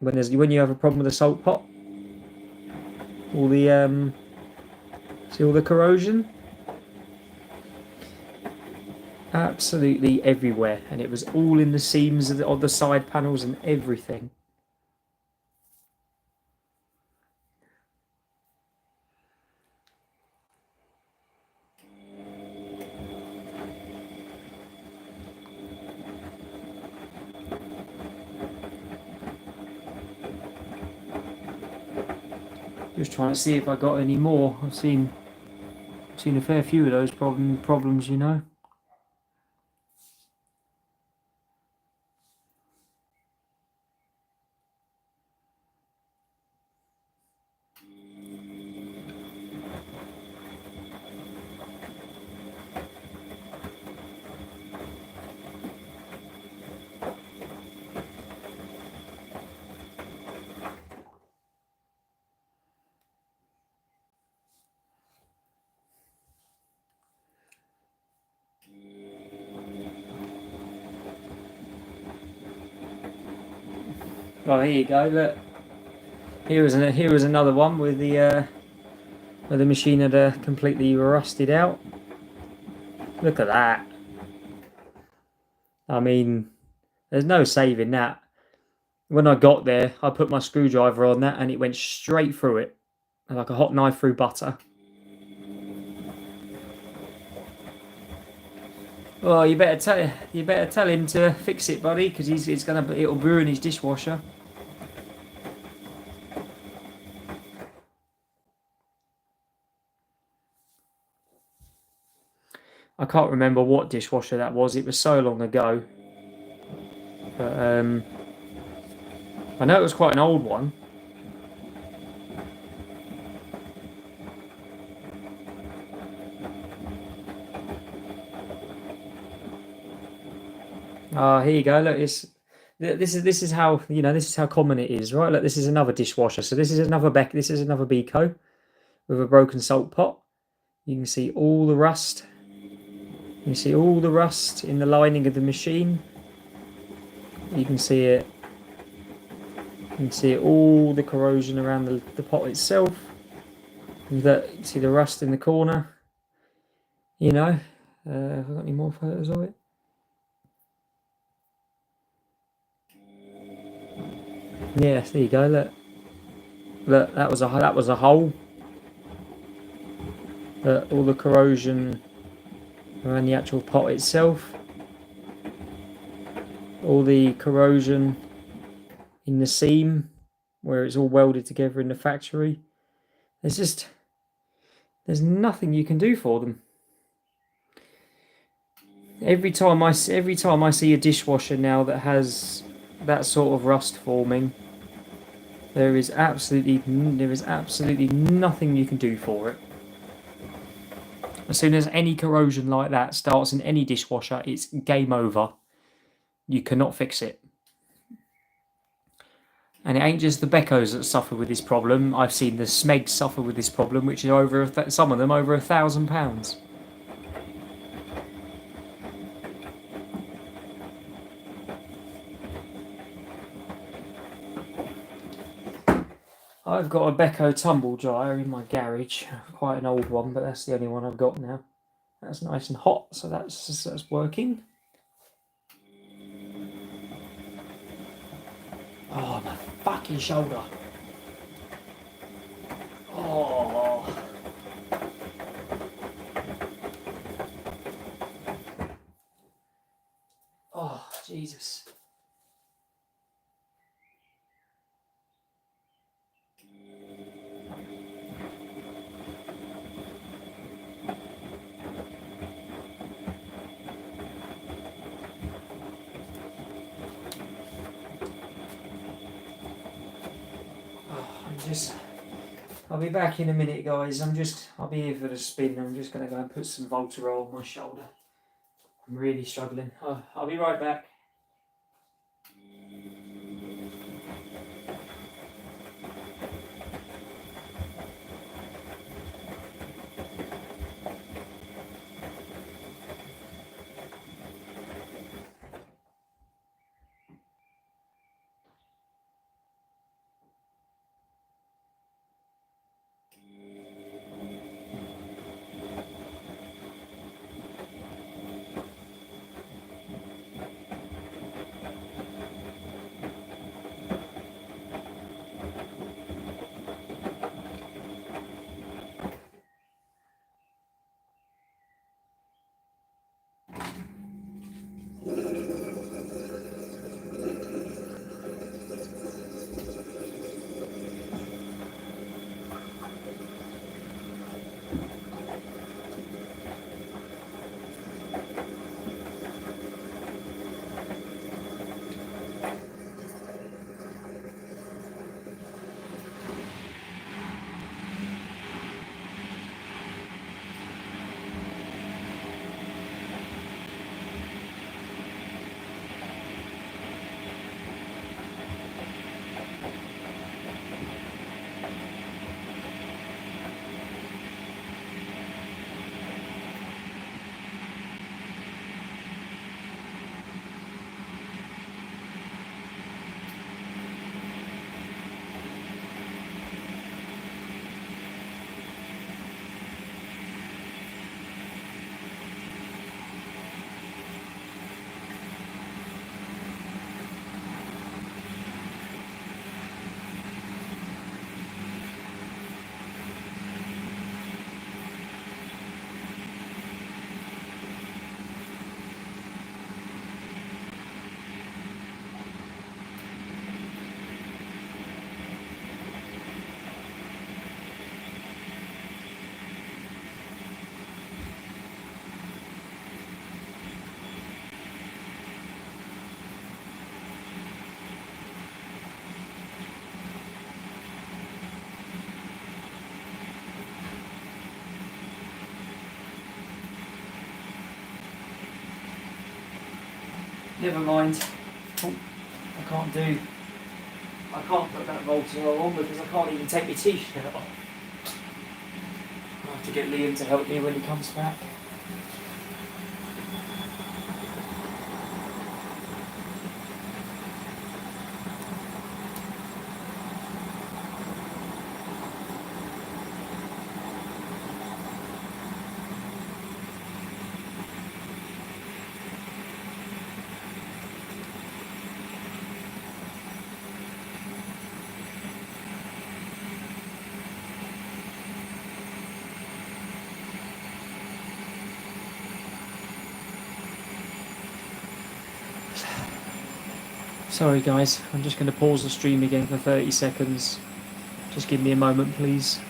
When you have a problem with the salt pot, all the see all the corrosion. Absolutely everywhere, and it was all in the seams of the side panels and everything. Just trying to see if I got any more. I've seen a fair few of those problems, you know. Oh, here you go. Look, here was another one with the where the machine had completely rusted out. Look at that. I mean, there's no saving that. When I got there, I put my screwdriver on that, and it went straight through it, like a hot knife through butter. Well, you better tell him to fix it, buddy, because it'll ruin his dishwasher. I can't remember what dishwasher that was. It was so long ago. But I know it was quite an old one. Here you go. Look, this is how this is how common it is, right? Look, this is another dishwasher. So this is another This is another Beko with a broken salt pot. You can see all the rust. You see all the rust in the lining of the machine. You can see it. You can see all the corrosion around the pot itself. You see the rust in the corner. You know, have I got any more photos of it? Yes, there you go. Look, that was a hole. All the corrosion around the actual pot itself. All the corrosion in the seam where it's all welded together in the factory. There's nothing you can do for them. Every time I see a dishwasher now that has that sort of rust forming, there is absolutely nothing you can do for it. As soon as any corrosion like that starts in any dishwasher, it's game over. You cannot fix it. And it ain't just the Bekos that suffer with this problem. I've seen the Smegs suffer with this problem, which is some of them over £1,000. I've got a Beko tumble dryer in my garage, quite an old one, but that's the only one I've got now. That's nice and hot, so that's working. Oh, my fucking shoulder. Oh. Oh, Jesus. I'll be back in a minute, guys. I'll be here for the spin. I'm just going to go and put some Voltarol on my shoulder. I'm really struggling. I'll be right back. Never mind. Oh, I can't put that Voltaren on because I can't even take my t-shirt off. I'll have to get Liam to help me when he comes back. Sorry guys, I'm just going to pause the stream again for 30 seconds. Just give me a moment, please.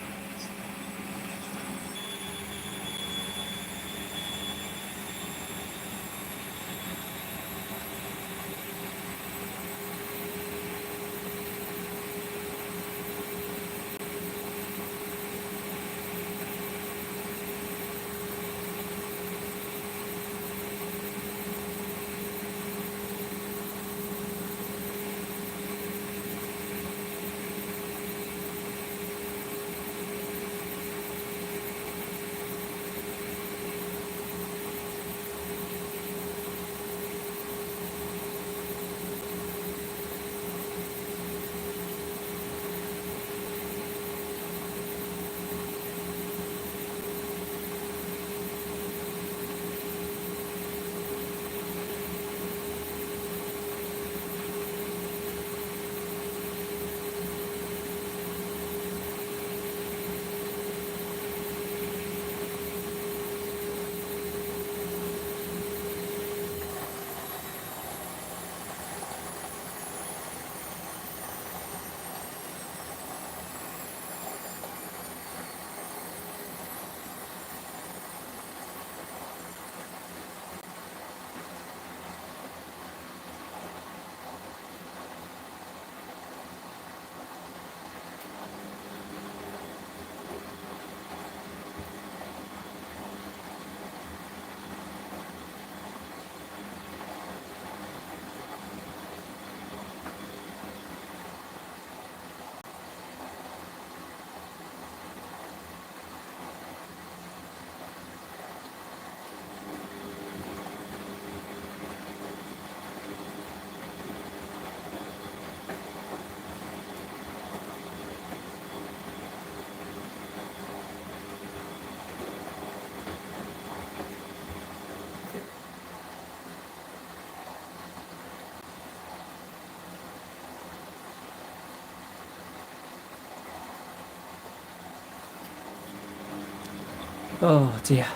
Oh dear.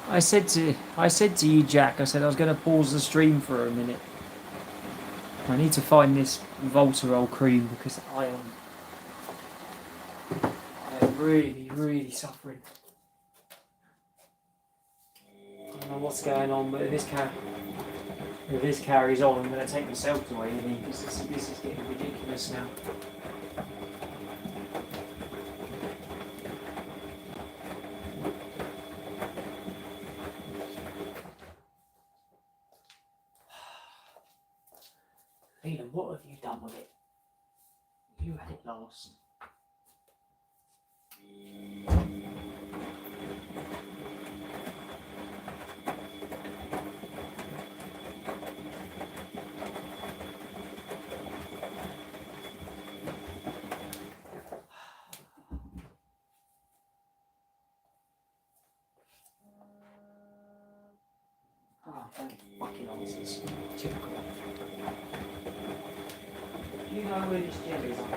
I said to you, Jack, I said I was going to pause the stream for a minute. I need to find this Voltarol cream because I am really, really suffering. I don't know what's going on, but if this carries on, I'm going to take myself away because this is getting ridiculous now. Liam, what have you done with it? You had it last. Oh, fucking nonsense. Typical. You know where this jelly's on.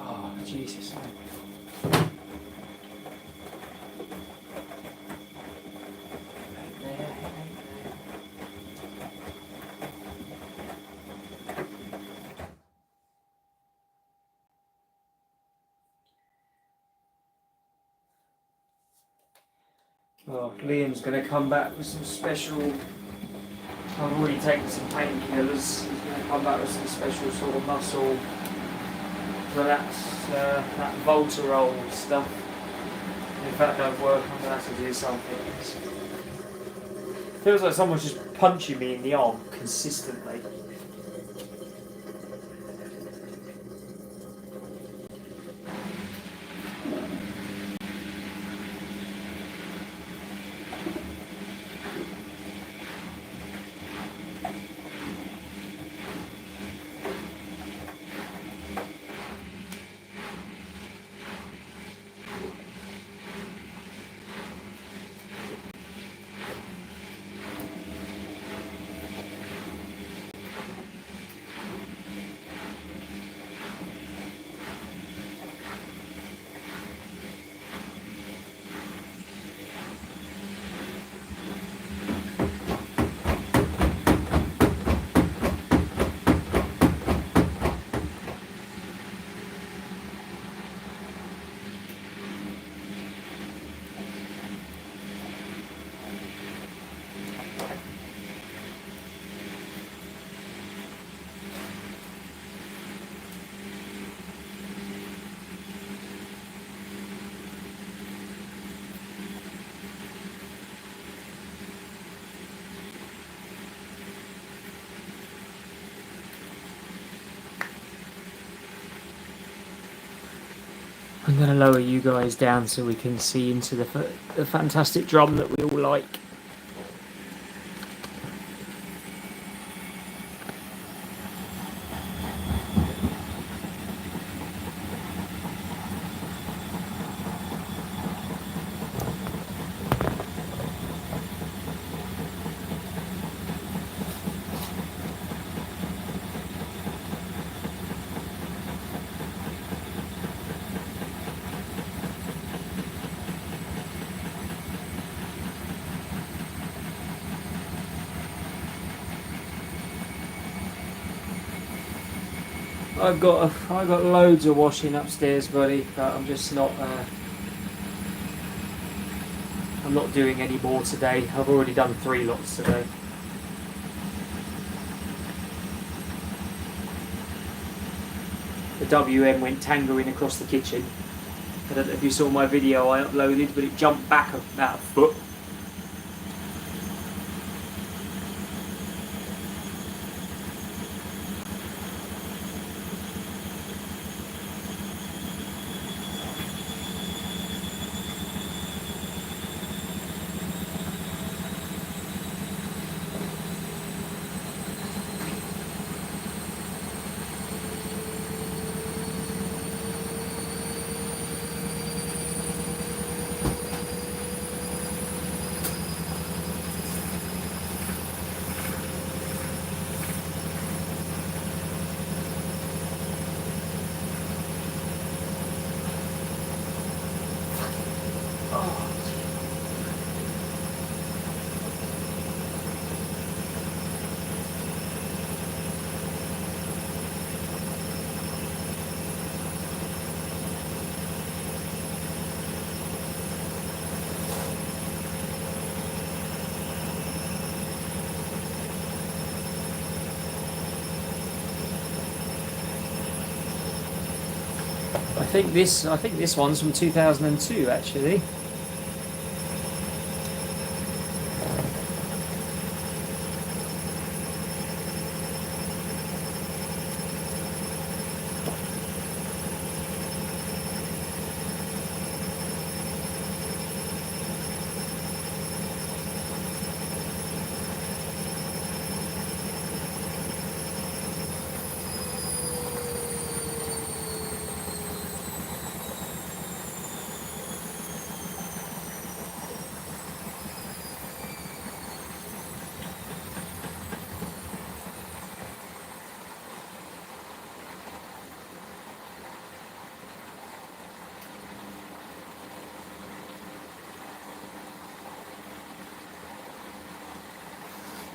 Oh, Jesus. Oh, Liam's going to come back with some special. I've already taken some painkillers. He's going to come back with some special sort of muscle relax, that Voltarol stuff. If that don't work, I'm going to have to do something. Feels like someone's just punching me in the arm consistently. I'm going to lower you guys down so we can see into the fantastic drum that we all like. I've got loads of washing upstairs, buddy, but I'm just not. I'm not doing any more today. I've already done 3 lots today. The WM went tangoing across the kitchen. I don't know if you saw my video I uploaded, but it jumped back about a foot. Oh. I think this one's from 2002 actually.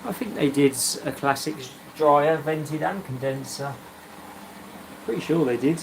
I think they did a Classixx dryer, vented and condenser. Pretty sure they did.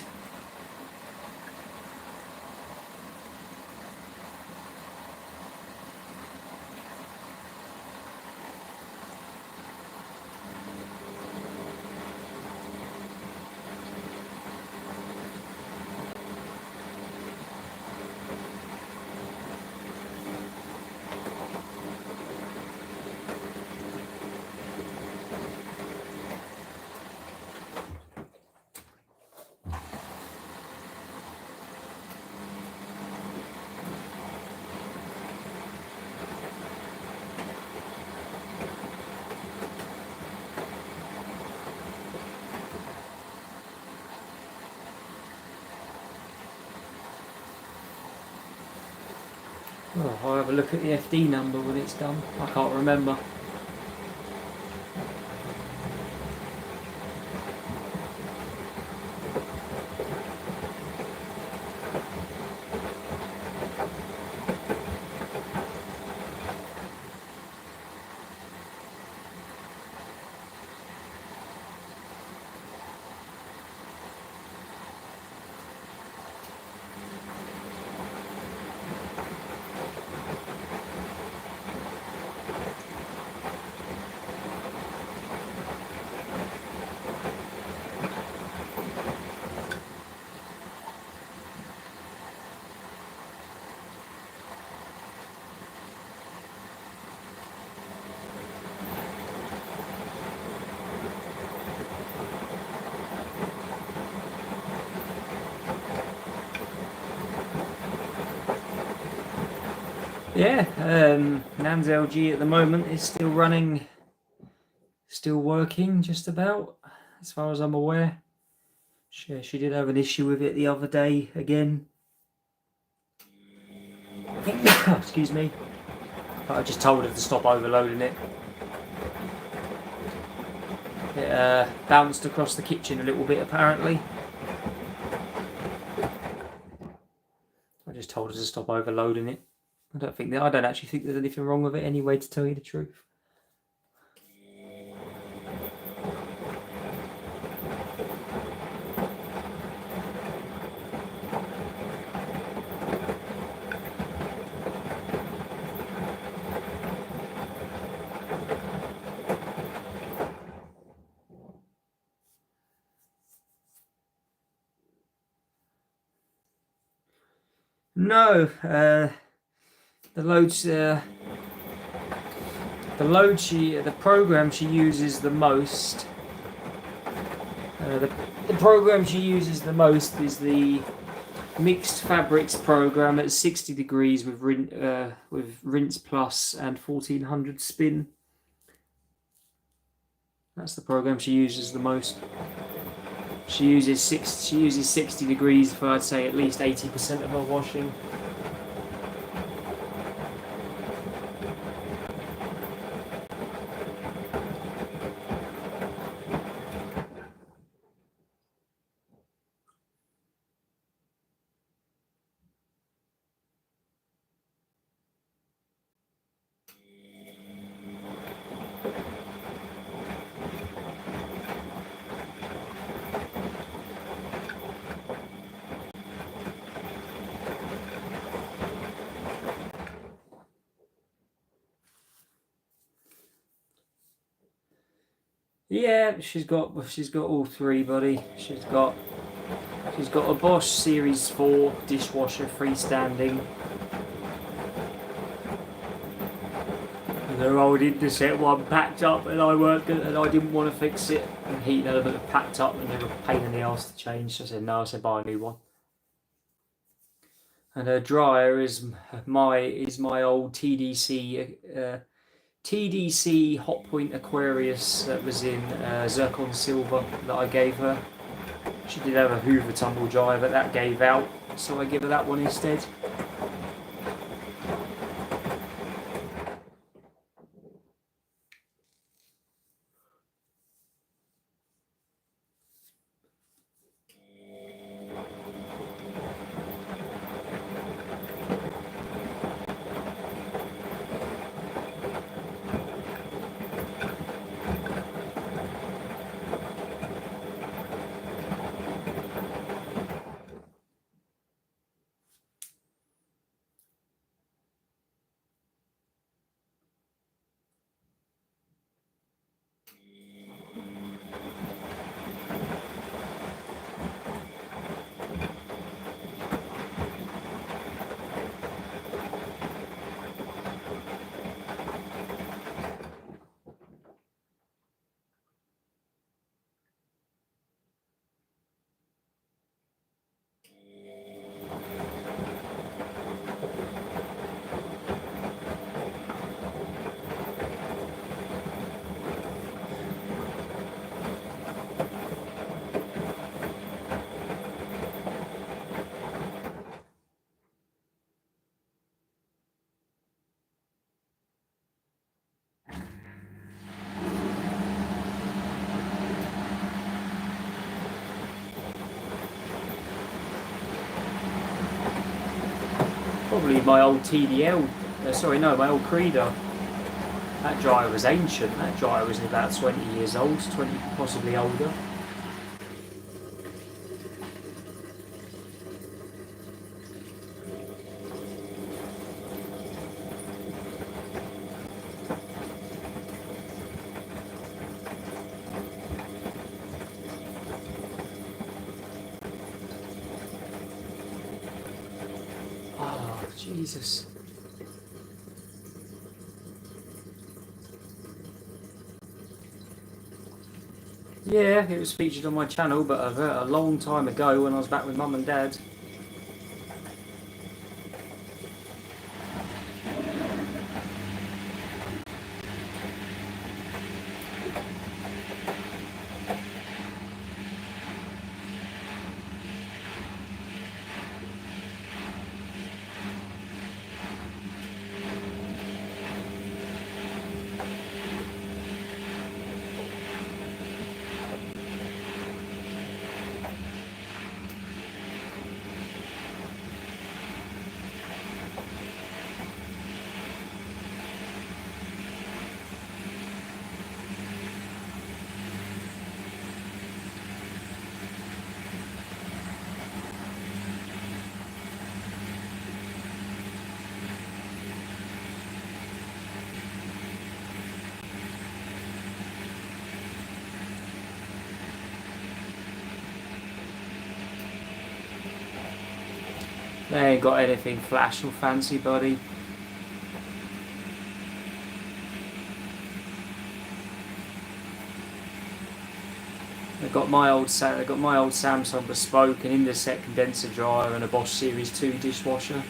Oh, I'll have a look at the FD number when it's done. I can't remember. Yeah, Nan's LG at the moment is still running, still working just about, as far as I'm aware. She did have an issue with it the other day again. Excuse me. But I just told her to stop overloading it. It bounced across the kitchen a little bit apparently. I just told her to stop overloading it. I don't actually think there's anything wrong with it anyway, to tell you the truth. No, the program she uses the most. The program she uses the most is the mixed fabrics program at 60 degrees with rinse plus and 1400 spin. That's the program she uses the most. She uses 60 degrees for, I'd say, at least 80% of her washing. Yeah, she's got all three, buddy. She's got a Bosch Series 4 dishwasher freestanding. And her old interset one packed up, and I didn't want to fix it. And heat element had packed up, and they were a pain in the ass to change. So I said no. I said buy a new one. And her dryer is my old TDC Hot Point Aquarius that was in zircon silver that I gave her. She did have a Hoover tumble dryer, but that gave out, so I give her that one instead. Probably my old TDL. Sorry, no, my old Creeder. That dryer was ancient. That dryer was about 20 years old, 20, possibly older. Oh, Jesus. Yeah, it was featured on my channel, but a long time ago when I was back with Mum and Dad. They ain't got anything flash or fancy, buddy. They've got my old Samsung bespoke, an Indeset condenser dryer, and a Bosch Series 2 dishwasher.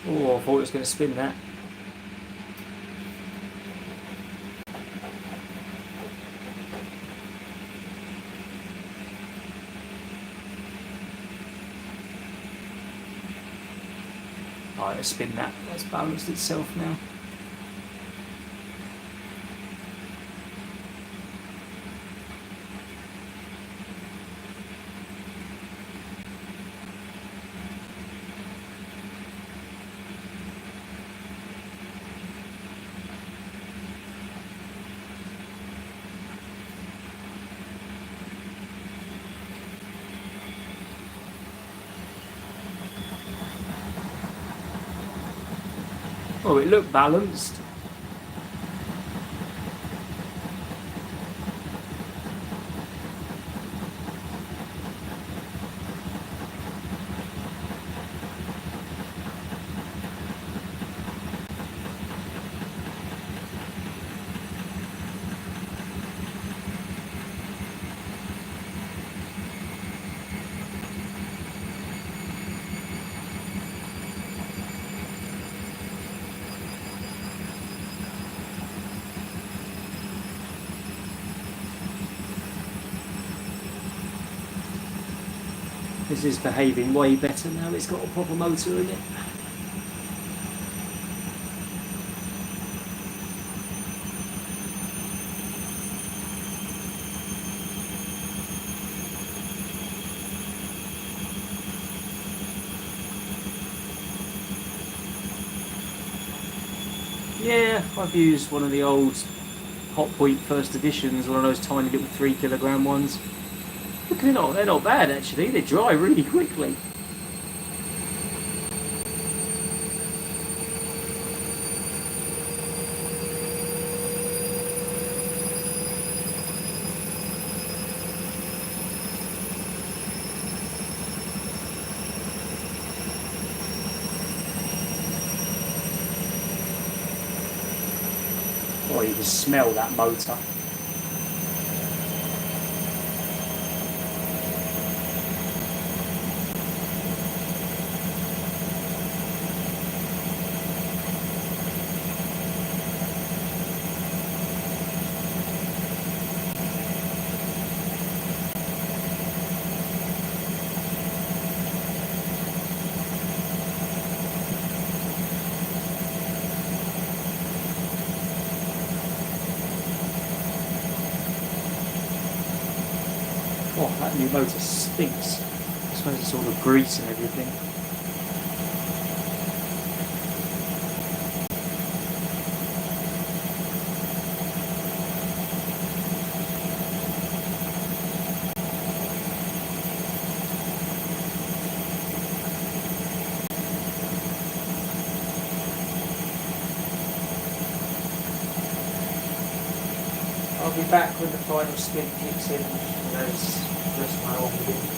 Oh, I thought it was going to spin that. Alright, let's spin that. That's balanced itself now. Oh, it looked balanced. This is behaving way better now. It's got a proper motor in it. Yeah, I've used one of the old Hot Point first editions, one of those tiny little 3 kilogram ones. Look, they're not bad actually. They dry really quickly. Oh, you can smell that motor. Oh, that new motor stinks. I suppose it's all the grease and everything. I'll be back when the final spin kicks in and there's the rest of my arm again.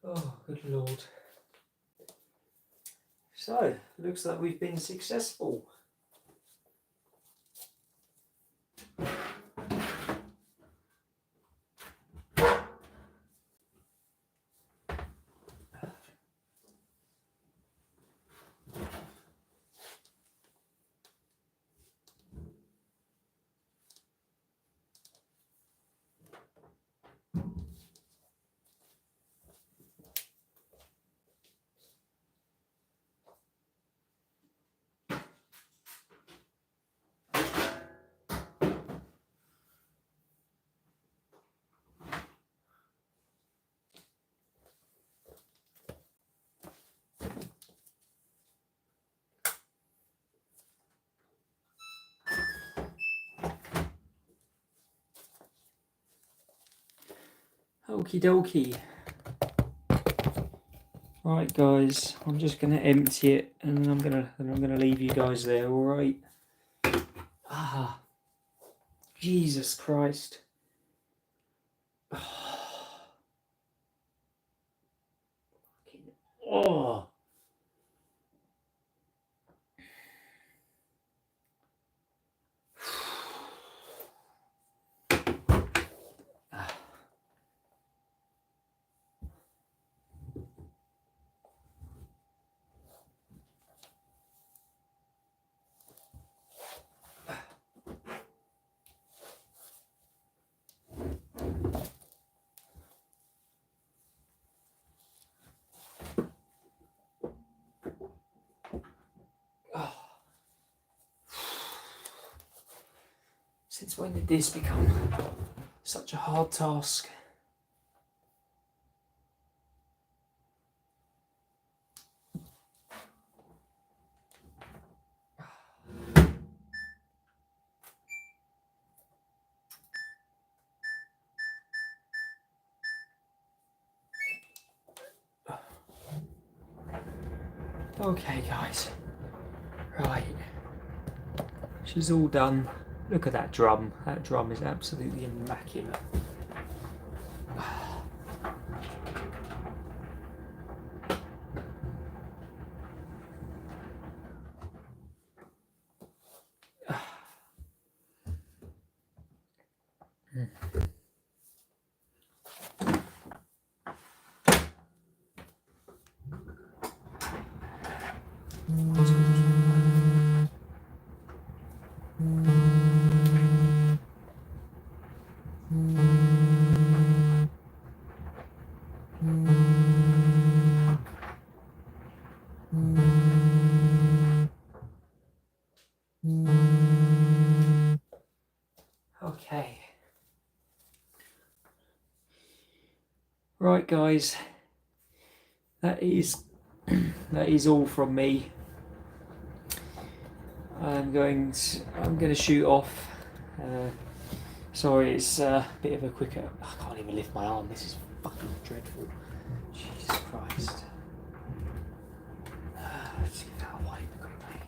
Oh, good lord. So, looks like we've been successful. Okie dokie. Right, guys, I'm just gonna empty it, and then I'm gonna leave you guys there. All right. Ah, Jesus Christ. Oh. Since when did this become such a hard task? Okay, guys. Right. She's all done. Look at that drum. That drum is absolutely immaculate. Okay. Right, guys. That is all from me. I'm going to shoot off. Sorry, it's a bit of a quicker. I can't even lift my arm. This is fucking dreadful. Jesus Christ. Let's get that away quickly.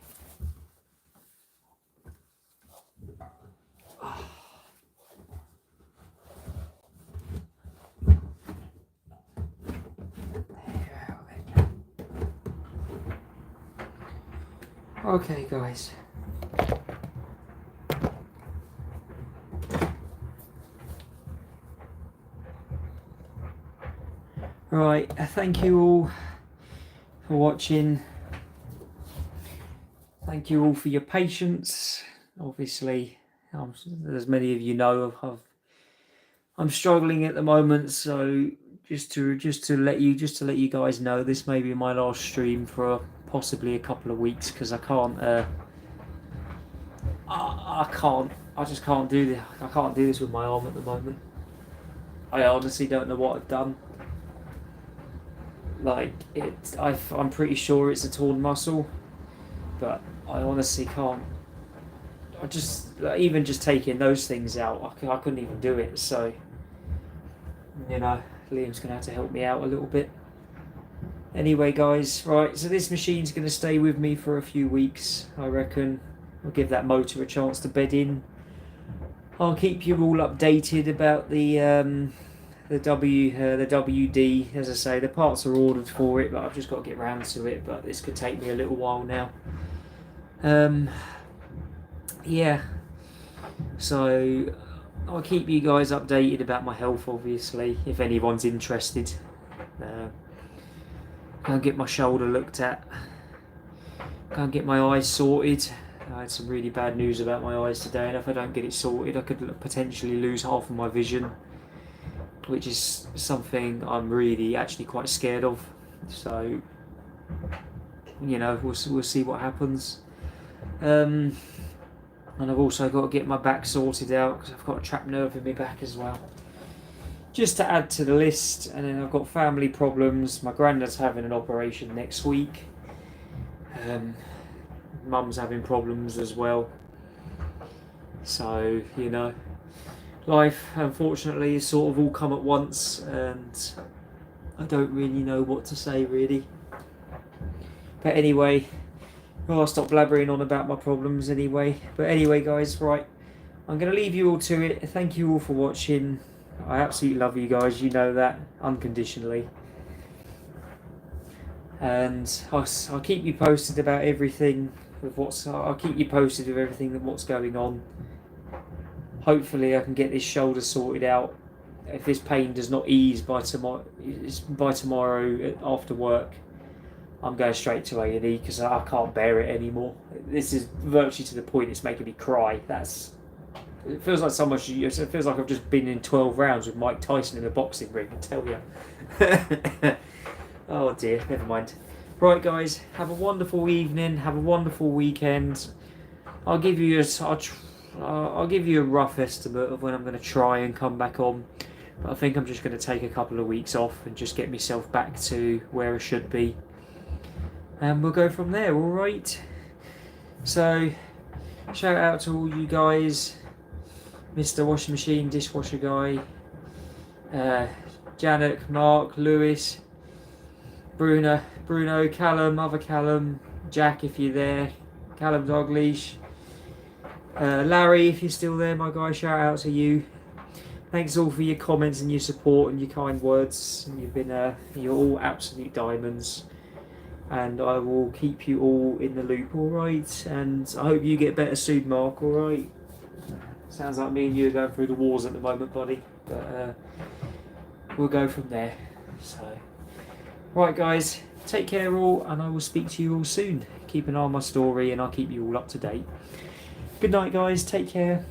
Okay, guys. Right, thank you all for watching. Thank you all for your patience. Obviously, as many of you know, I'm struggling at the moment, so just to let you guys know, this may be my last stream for possibly a couple of weeks, because I can't I just can't do this. I can't do this with my arm at the moment. I honestly don't know what I've done. Like I'm pretty sure it's a torn muscle, but I honestly can't. I just even just taking those things out, I couldn't even do it. So Liam's gonna have to help me out a little bit. Anyway, guys, right. So this machine's gonna stay with me for a few weeks, I reckon. I'll give that motor a chance to bed in. I'll keep you all updated about the the WD. As I say, the parts are ordered for it, but I've just got to get round to it. But this could take me a little while now. Yeah. So I'll keep you guys updated about my health, obviously, if anyone's interested. Go get my shoulder looked at. Go get my eyes sorted. I had some really bad news about my eyes today, and if I don't get it sorted, I could potentially lose half of my vision, which is something I'm really actually quite scared of. So, you know, we'll see what happens. And I've also got to get my back sorted out because I've got a trapped nerve in my back as well. Just to add to the list, and then I've got family problems. My granddad's having an operation next week. Mum's having problems as well. So, you know, life unfortunately has sort of all come at once, and I don't really know what to say really. But anyway, well, I'll stop blabbering on about my problems anyway. But anyway, guys, right, I'm going to leave you all to it. Thank you all for watching. I absolutely love you guys, you know that, unconditionally. And I'll keep you posted about everything I'll keep you posted with everything that what's going on. Hopefully I can get this shoulder sorted out. If this pain does not ease by tomorrow after work, I'm going straight to A&E because I can't bear it anymore. This is virtually to the point it's making me cry. It feels like so much. It feels like I've just been in 12 rounds with Mike Tyson in a boxing ring, I tell you. Oh dear, never mind. Right, guys, have a wonderful evening. Have a wonderful weekend. I'll give you a rough estimate of when I'm going to try and come back on. But I think I'm just going to take a couple of weeks off and just get myself back to where I should be. And we'll go from there, alright? So, shout out to all you guys. Mr. Washing Machine, Dishwasher Guy. Janet, Mark, Lewis. Bruno, Callum, other Callum, Jack if you're there, Callum Dogleash, Larry if you're still there, my guy, shout out to you. Thanks all for your comments and your support and your kind words. You're all absolute diamonds, and I will keep you all in the loop, alright? And I hope you get better soon, Mark, alright? Sounds like me and you are going through the wars at the moment, buddy, but we'll go from there. So. Right, guys, take care all, and I will speak to you all soon. Keep an eye on my story and I'll keep you all up to date. Good night, guys, take care.